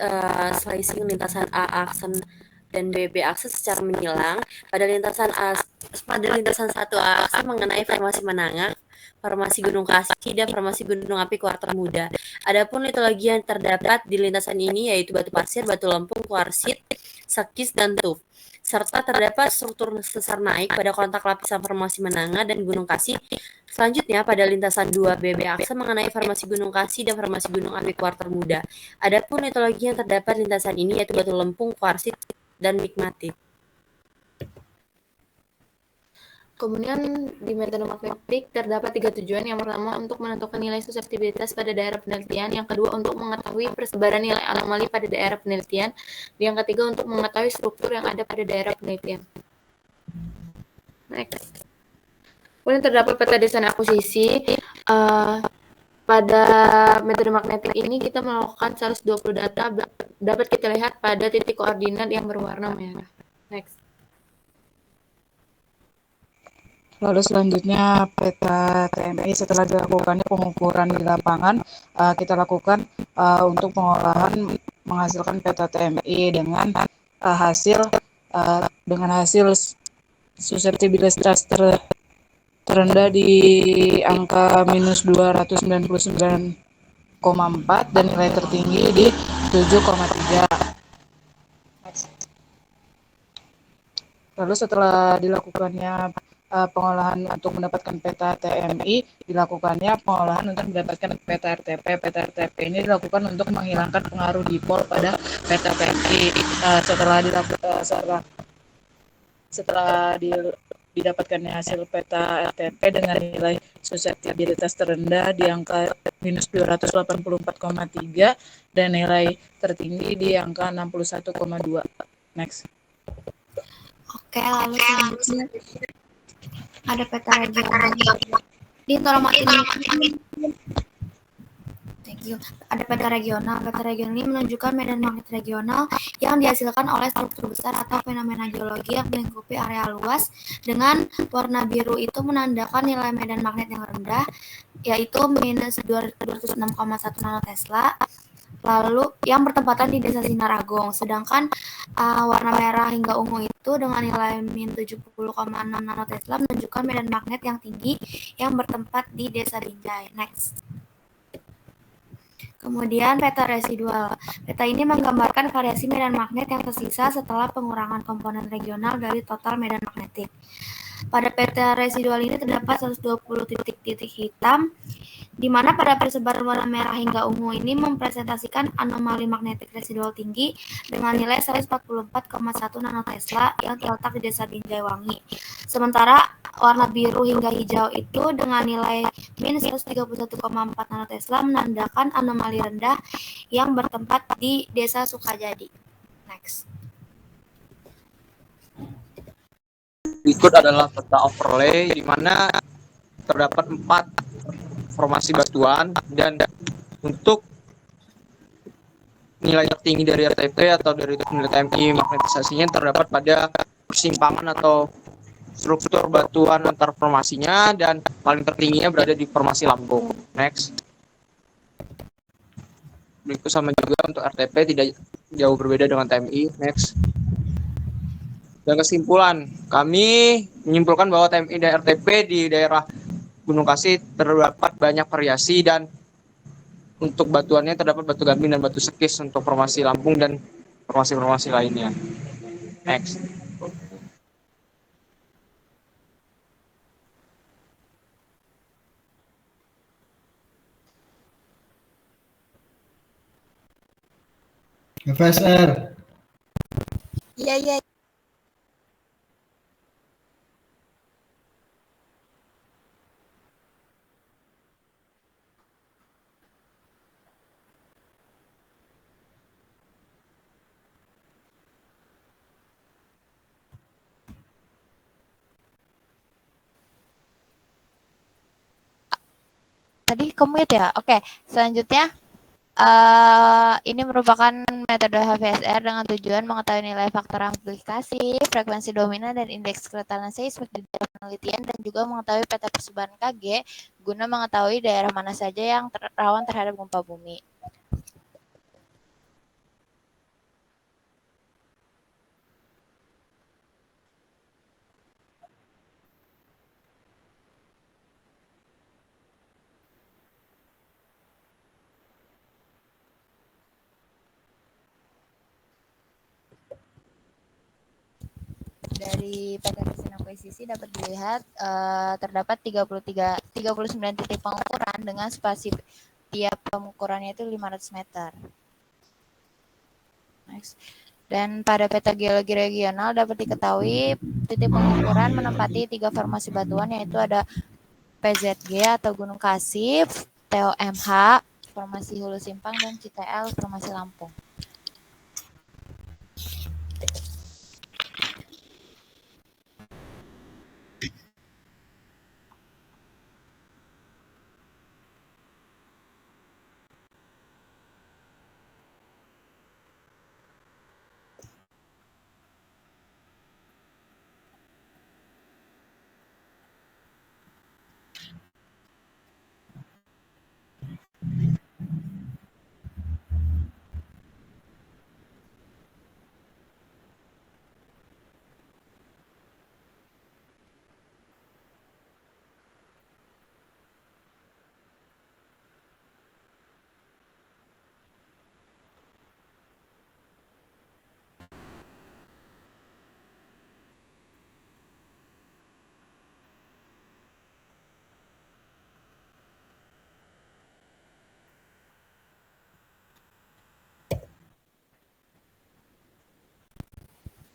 slicing lintasan A aksen dan BB aksen secara menyilang pada lintasan 1 A aksen mengenai formasi Menangak, formasi Gunung Kasih, dan formasi Gunung Api Kuarter Muda. Adapun litologi yang terdapat di lintasan ini yaitu batu pasir, batu lempung, kuarsit, sekis, dan tuf. Serta terdapat struktur sesar naik pada kontak lapisan formasi Menanga dan Gunung Kasih. Selanjutnya pada lintasan 2 BB aksen mengenai formasi Gunung Kasih dan formasi Gunung Api Kuarter Muda. Adapun litologi yang terdapat lintasan ini yaitu batu lempung, kuarsit, dan pegmatit. Kemudian di metode magnetik terdapat 3 tujuan. Yang pertama untuk menentukan nilai suseptibilitas pada daerah penelitian, yang kedua untuk mengetahui persebaran nilai anomali pada daerah penelitian, yang ketiga untuk mengetahui struktur yang ada pada daerah penelitian. Next. Kemudian terdapat peta desain akuisisi. Pada metode magnetik ini kita melakukan 120 data dapat kita lihat pada titik koordinat yang berwarna merah. Next. Lalu selanjutnya peta TMI setelah dilakukannya pengukuran di lapangan, kita lakukan untuk pengolahan menghasilkan peta TMI dengan hasil suseptibilitas terendah di angka minus 299,4 dan nilai tertinggi di 7,3. Lalu setelah dilakukannya pengolahan untuk mendapatkan peta TMI, dilakukannya pengolahan untuk mendapatkan peta RTP. Peta RTP ini dilakukan untuk menghilangkan pengaruh dipol pada peta TMI. Setelah didapatkannya hasil peta RTP dengan nilai suseptibilitas terendah di angka minus 284,3 dan nilai tertinggi di angka 61,2. Next. Oke, lalu selanjutnya ada peta regional. Di informasi ini, thank you. Ada peta regional. Peta regional ini menunjukkan medan magnet regional yang dihasilkan oleh struktur besar atau fenomena geologi yang melingkupi area luas. Dengan warna biru itu menandakan nilai medan magnet yang rendah, yaitu minus 206,1 nanotesla. Lalu yang bertempatan di Desa Sinaragong, sedangkan warna merah hingga ungu itu dengan nilai min 70,6 nanotesla menunjukkan medan magnet yang tinggi yang bertempat di Desa Binjai. Next. Kemudian peta residual. Peta ini menggambarkan variasi medan magnet yang tersisa setelah pengurangan komponen regional dari total medan magnetik. Pada peta residual ini terdapat 120 titik-titik hitam, di mana pada persebaran warna merah hingga ungu ini mempresentasikan anomali magnetik residual tinggi dengan nilai 144,1 nanotesla yang terletak di Desa Binjaiwangi. Sementara warna biru hingga hijau itu dengan nilai min 131,4 nanotesla menandakan anomali rendah yang bertempat di Desa Sukajadi. Next. Berikut adalah peta overlay di mana terdapat 4 formasi batuan dan untuk nilai tertinggi dari RTP atau dari nilai TMI magnetisasinya terdapat pada persimpangan atau struktur batuan antar formasinya dan paling tertingginya berada di formasi Lampung. Next. Berikut sama juga untuk RTP tidak jauh berbeda dengan TMI. Next. Dan kesimpulan, kami menyimpulkan bahwa TMI dan RTP di daerah Gunung Kasih terdapat banyak variasi dan untuk batuannya terdapat batu gamping dan batu sekis untuk formasi Lampung dan formasi-formasi lainnya. Next. FSR. Iya. Tadi commute ya? Oke, selanjutnya ini merupakan metode HVSR dengan tujuan mengetahui nilai faktor amplifikasi, frekuensi dominan, dan indeks keretanan seismik di daerah penelitian, dan juga mengetahui peta persebaran KG guna mengetahui daerah mana saja yang rawan terhadap gempa bumi. Dari peta desain akuisisi dapat dilihat terdapat 39 titik pengukuran dengan spasi tiap pengukurannya itu 500 meter. Next. Dan pada peta geologi regional dapat diketahui titik pengukuran menempati 3 formasi batuan, yaitu ada PZG atau Gunung Kasif, TOMH, formasi Hulu Simpang, dan CTL, formasi Lampung.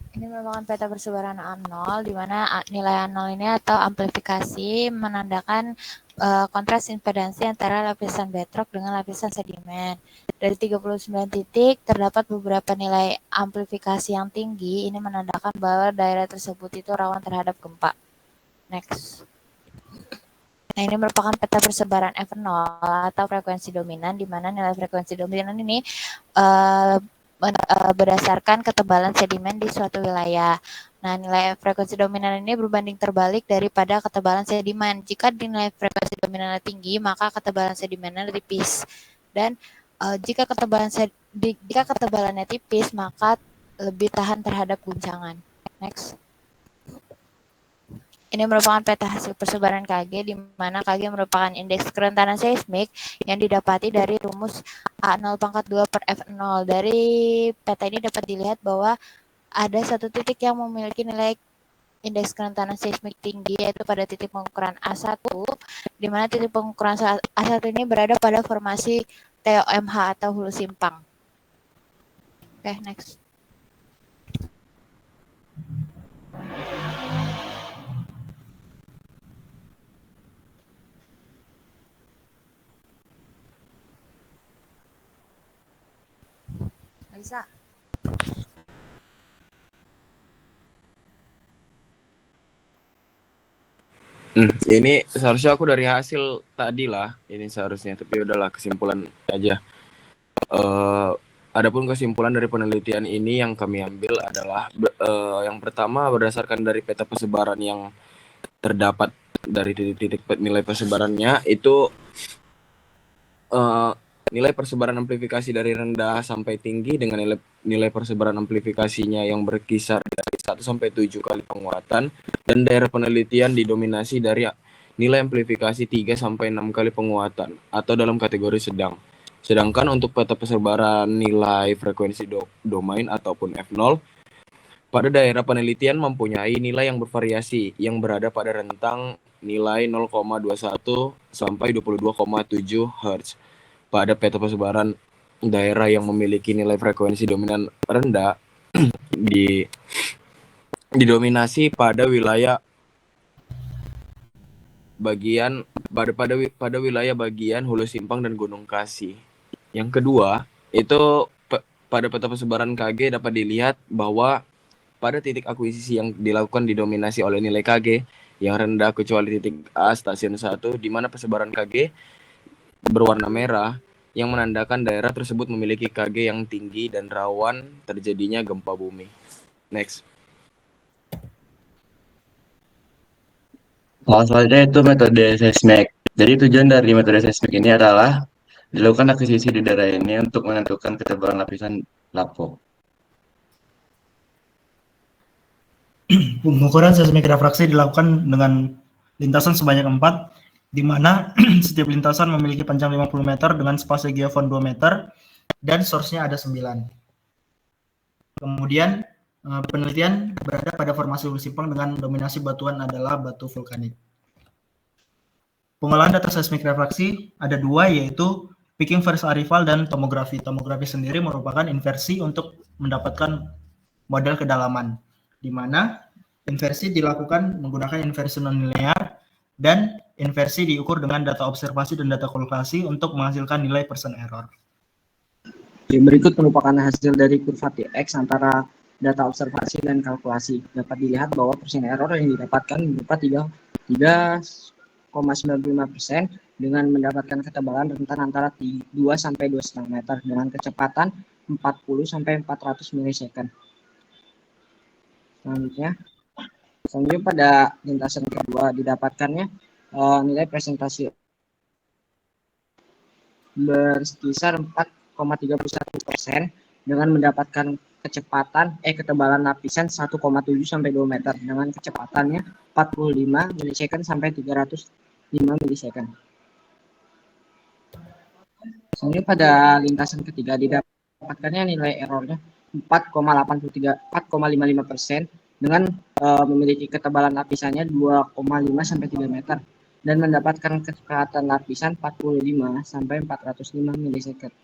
Ini merupakan peta persebaran A0, di mana nilai A0 ini atau amplifikasi menandakan kontras impedansi antara lapisan bedrock dengan lapisan sedimen. Dari 39 titik, terdapat beberapa nilai amplifikasi yang tinggi. Ini menandakan bahwa daerah tersebut itu rawan terhadap gempa. Next. Nah, ini merupakan peta persebaran F0 atau frekuensi dominan, di mana nilai frekuensi dominan ini berdasarkan ketebalan sedimen di suatu wilayah. Nah, nilai frekuensi dominan ini berbanding terbalik daripada ketebalan sedimen. Jika nilai frekuensi dominannya tinggi, maka ketebalan sedimennya tipis. Dan jika ketebalannya tipis, maka lebih tahan terhadap guncangan. Next. Ini merupakan peta hasil persebaran KG, di mana KG merupakan indeks kerentanan seismik yang didapati dari rumus A0/2 per F0. Dari peta ini dapat dilihat bahwa ada satu titik yang memiliki nilai indeks kerentanan seismik tinggi, yaitu pada titik pengukuran A1, di mana titik pengukuran A1 ini berada pada formasi TOMH atau Hulu Simpang. Oke, next. Bisa. Ini seharusnya aku dari hasil tadi lah, ini seharusnya, tapi udahlah kesimpulan aja. Adapun kesimpulan dari penelitian ini yang kami ambil adalah yang pertama, berdasarkan dari peta persebaran yang terdapat dari titik-titik nilai persebarannya itu nilai persebaran amplifikasi dari rendah sampai tinggi dengan nilai persebaran amplifikasinya yang berkisar dari 1 sampai 7 kali penguatan, dan daerah penelitian didominasi dari nilai amplifikasi 3 sampai 6 kali penguatan atau dalam kategori sedang. Sedangkan untuk peta persebaran nilai frekuensi domain ataupun F0 pada daerah penelitian mempunyai nilai yang bervariasi yang berada pada rentang nilai 0,21 sampai 22,7 Hz pada peta persebaran daerah yang memiliki nilai frekuensi dominan rendah didominasi pada wilayah wilayah bagian Hulu Simpang dan Gunung Kasi. Yang kedua, itu pada peta persebaran KG dapat dilihat bahwa pada titik akuisisi yang dilakukan didominasi oleh nilai KG yang rendah kecuali titik A stasiun 1 di mana persebaran KG berwarna merah yang menandakan daerah tersebut memiliki KG yang tinggi dan rawan terjadinya gempa bumi. Next. Selanjutnya itu metode seismik. Jadi tujuan dari metode seismik ini adalah dilakukan akuisisi di daerah ini untuk menentukan ketebalan lapisan lapuk. Pengukuran seismik refraksi dilakukan dengan lintasan sebanyak 4, di mana setiap lintasan memiliki panjang 50 meter dengan spasi geofon 2 meter dan source-nya ada 9. Kemudian penelitian berada pada formasi Hulu Simpang dengan dominasi batuan adalah batu vulkanik. Pengolahan data seismik refraksi ada 2, yaitu picking versus arrival dan tomografi. Tomografi sendiri merupakan inversi untuk mendapatkan model kedalaman, di mana inversi dilakukan menggunakan inversi non-linear dan inversi diukur dengan data observasi dan data kolokasi untuk menghasilkan nilai percent error. Berikut merupakan hasil dari kurva TX antara data observasi dan kalkulasi. Dapat dilihat bahwa persen error yang didapatkan berupa 3,95% dengan mendapatkan ketebalan rentan antara 2 sampai 2,5 meter dengan kecepatan 40 sampai 400 milisecond. Selanjutnya pada lintasan kedua didapatkannya nilai presentasi berkisar 4,31% dengan mendapatkan ketebalan lapisan 1,7 sampai 2 meter dengan kecepatannya 45 milisecond sampai 305 milisecond. Selanjutnya pada lintasan ketiga didapatkannya nilai errornya 4,55% dengan memiliki ketebalan lapisannya 2,5 sampai 3 meter dan mendapatkan kecepatan lapisan 45 sampai 405 milisecond.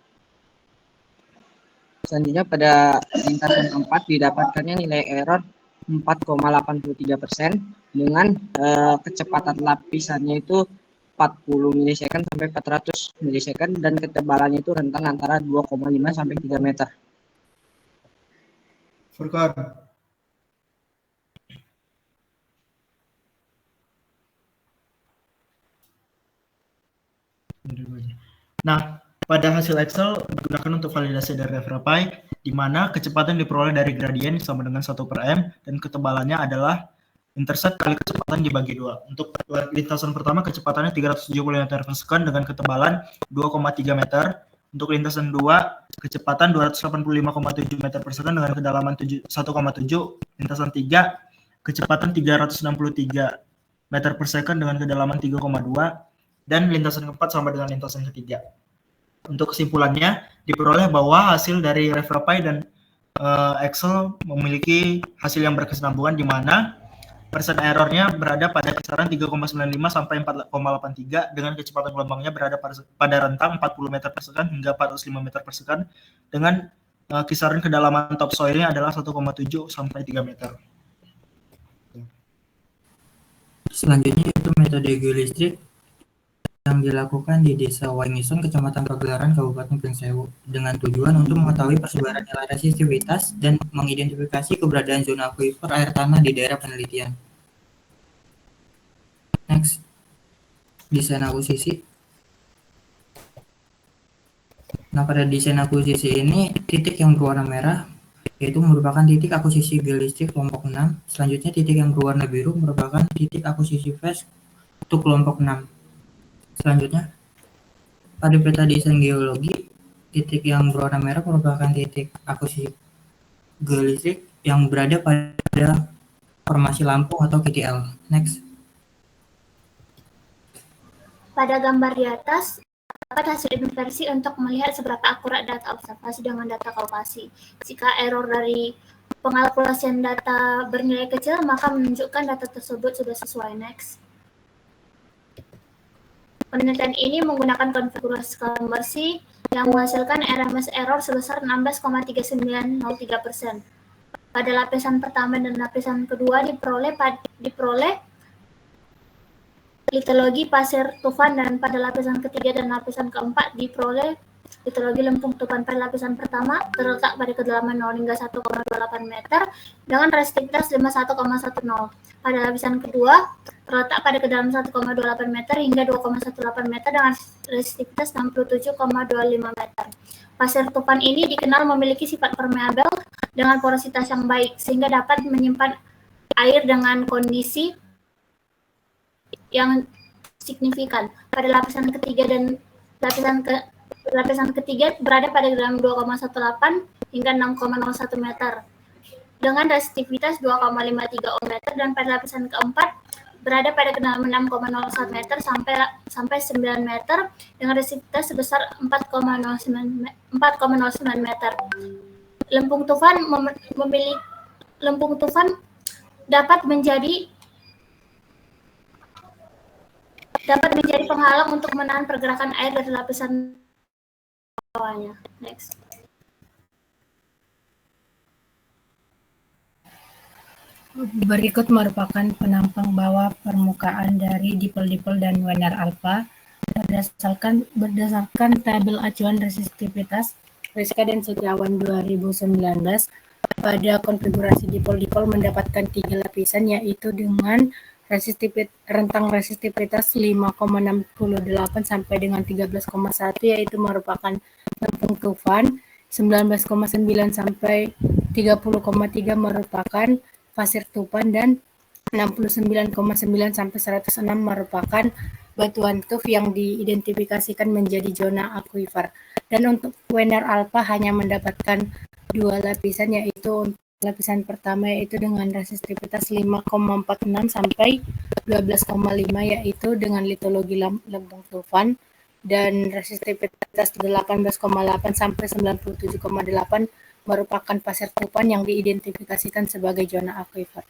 Selanjutnya pada lintasan keempat didapatkannya nilai error 4,83% dengan kecepatan lapisannya itu 40 milisecond sampai 400 milisecond dan ketebalannya itu rentan antara 2,5 sampai 3 meter. Furqan. Nah, pada hasil Excel digunakan untuk validasi dari RefRaPy, di mana kecepatan diperoleh dari gradien sama dengan 1/m dan ketebalannya adalah intercept kali kecepatan dibagi 2. Untuk lintasan pertama kecepatannya 370 meter per second dengan ketebalan 2,3 meter. Untuk lintasan 2 kecepatan 285,7 meter per second dengan kedalaman 1,7. Lintasan 3 kecepatan 363 meter per second dengan kedalaman 3,2. Dan lintasan keempat sama dengan lintasan ketiga. Untuk kesimpulannya, diperoleh bahwa hasil dari RefRaPy dan Excel memiliki hasil yang berkesinambungan di mana persen errornya berada pada kisaran 3,95 sampai 4,83 dengan kecepatan gelombangnya berada pada rentang 40 meter per second hingga 405 meter per second dengan kisaran kedalaman topsoilnya adalah 1,7 sampai 3 meter. Selanjutnya itu metode geolistrik yang dilakukan di Desa Wainison, Kecamatan Pagelaran, Kabupaten Pringsewu, dengan tujuan untuk mengetahui persebaran nilai resistivitas dan mengidentifikasi keberadaan zona akuifer air tanah di daerah penelitian. Next, desain akuisisi. Nah, pada desain akuisisi ini, titik yang berwarna merah yaitu merupakan titik akuisisi geolistrik kelompok 6. Selanjutnya, titik yang berwarna biru merupakan titik akuisisi phase untuk kelompok 6. Selanjutnya, pada peta desain geologi, titik yang berwarna merah merupakan titik akuisisi geolistrik yang berada pada formasi Lampung atau KTL. Next. Pada gambar di atas, dapat hasil inversi untuk melihat seberapa akurat data observasi dengan data kalkulasi. Jika error dari pengalkulasian data bernilai kecil, maka menunjukkan data tersebut sudah sesuai. Next. Penelitian ini menggunakan konfigurasi skala Morse yang menghasilkan RMS error sebesar 16,3903%. Pada lapisan pertama dan lapisan kedua diperoleh litologi pasir tufan, dan pada lapisan ketiga dan lapisan keempat diperoleh litologi lempung tufan. Pada lapisan pertama terletak pada kedalaman 0 hingga 1,28 meter dengan resistivitas 51,10. Pada lapisan kedua terletak pada kedalaman 1,28 meter hingga 2,18 meter dengan resistivitas 67,25 meter. Pasir tufan ini dikenal memiliki sifat permeabel dengan porositas yang baik sehingga dapat menyimpan air dengan kondisi yang signifikan. Pada lapisan ketiga dan lapisan ketiga berada pada kedalaman 2,18 hingga 6,01 meter dengan resistivitas 2,53 ohm meter, dan pada lapisan keempat berada pada kedalaman 6,01 meter sampai 9 meter dengan resistivitas sebesar 4,09 meter. Lempung tufan dapat menjadi penghalang untuk menahan pergerakan air dari lapisan bawahnya. Next. Berikut merupakan penampang bawah permukaan dari dipol-dipol dan Wener alpha berdasarkan tabel acuan resistivitas Rizka dan Setiawan 2019. Pada konfigurasi dipol-dipol mendapatkan 3 lapisan, yaitu dengan rentang resistivitas 5,68 sampai dengan 13,1, yaitu merupakan lempung tufan, 19,9 sampai 30,3 merupakan pasir tufan, dan 69,9 sampai 106 merupakan batuan tuf yang diidentifikasikan menjadi zona aquifer. Dan untuk Wener alpha hanya mendapatkan 2 lapisan, yaitu lapisan pertama yaitu dengan resistivitas 5,46 sampai 12,5 yaitu dengan litologi lempung tufan, dan resistivitas 18,8 sampai 97,8 merupakan pasir tufan yang diidentifikasikan sebagai zona aquifer.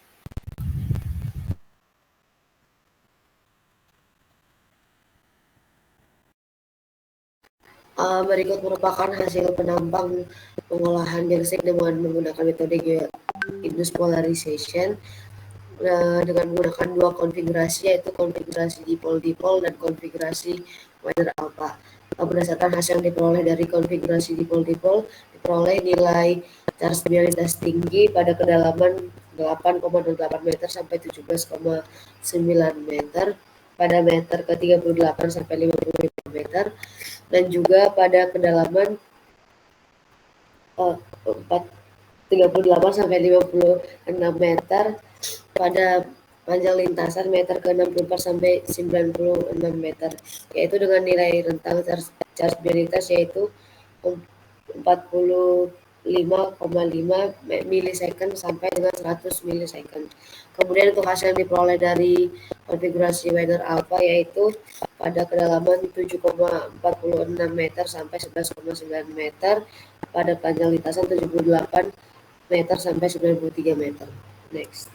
Berikut merupakan hasil penampang pengolahan gersik dengan menggunakan metode induced polarization dengan menggunakan 2 konfigurasi, yaitu konfigurasi dipol-dipol dan konfigurasi Wener alpha. Berdasarkan hasil yang diperoleh dari konfigurasi dipol-dipol, diperoleh nilai charge bialitas tinggi pada kedalaman 8,08 meter sampai 17,9 meter, pada meter ke 38 sampai 55 meter, dan juga pada kedalaman 38 sampai 56 meter pada panjang lintasan meter ke 64 sampai 96 meter, yaitu dengan nilai rentang charge bialitas yaitu 45,5 milisecond sampai dengan 100 milisecond. Kemudian untuk hasil yang diperoleh dari konfigurasi Wener alpha yaitu pada kedalaman 7,46 meter sampai 11,9 meter pada panjang lintasan 78 meter sampai 93 meter. Next.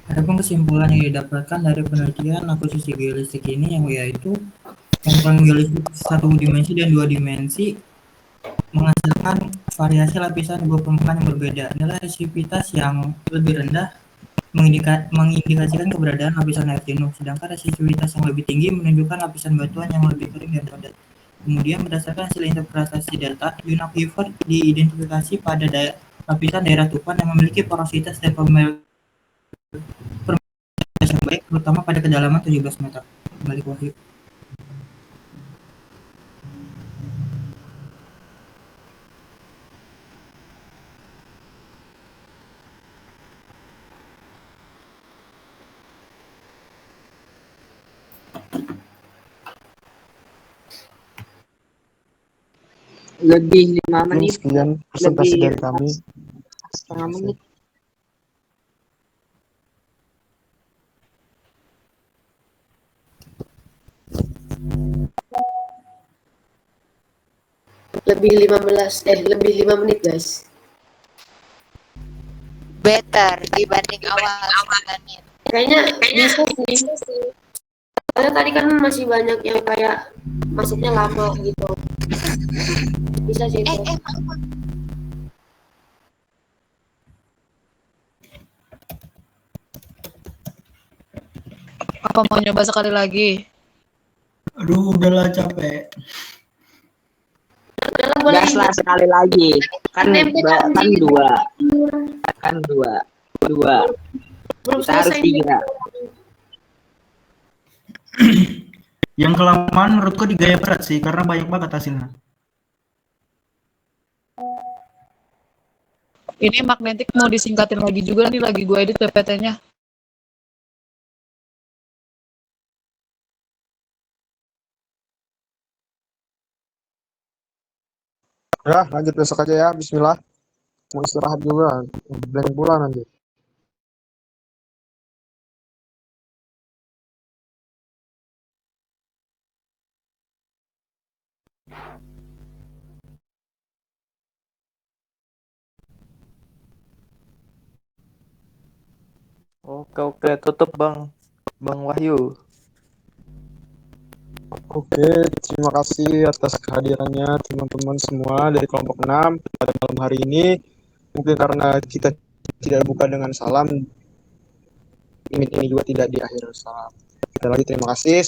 Adapun kesimpulan yang didapatkan dari penelitian akuisisi geolistrik ini yaitu pengumpulan geolistrik 1 dimensi dan 2 dimensi menghasilkan variasi lapisan dua permukaan yang berbeda. Nilai resistivitas yang lebih rendah mengindikasikan keberadaan lapisan air jenuh, sedangkan resistivitas yang lebih tinggi menunjukkan lapisan batuan yang lebih kering dan padat. Kemudian berdasarkan hasil interpretasi data, zona aquifer diidentifikasi pada lapisan daerah tufan yang memiliki porositas dan permeabilitas yang baik, terutama pada kedalaman 17 meter. Kembali ke Wahyu. Lebih 5 menit. Sekian presentasi dari kami. Setengah menit. Lebih 5 menit guys. Better dibanding awal 9 menit. Kayaknya bisa sih. Soalnya tadi kan masih banyak yang kayak masuknya lama gitu. Bisa sih itu. Apa mau nyoba sekali lagi? Aduh, udahlah capek. Gas lah sekali lagi. Kan dua. Kita harus 3. Yang kelamaan menurutku di gaya berat sih, karena banyak banget hasilnya. Ini magnetik mau disingkatin lagi juga nih, lagi gue edit PPT-nya. Ya, lanjut besok aja ya. Bismillah. Mau istirahat juga. Blank pula nanti. Oke, tutup Bang Wahyu. Oke, terima kasih atas kehadirannya teman-teman semua dari kelompok 6 pada malam hari ini. Mungkin karena kita tidak buka dengan salam, ini juga tidak di akhir salam. Sekali lagi terima kasih.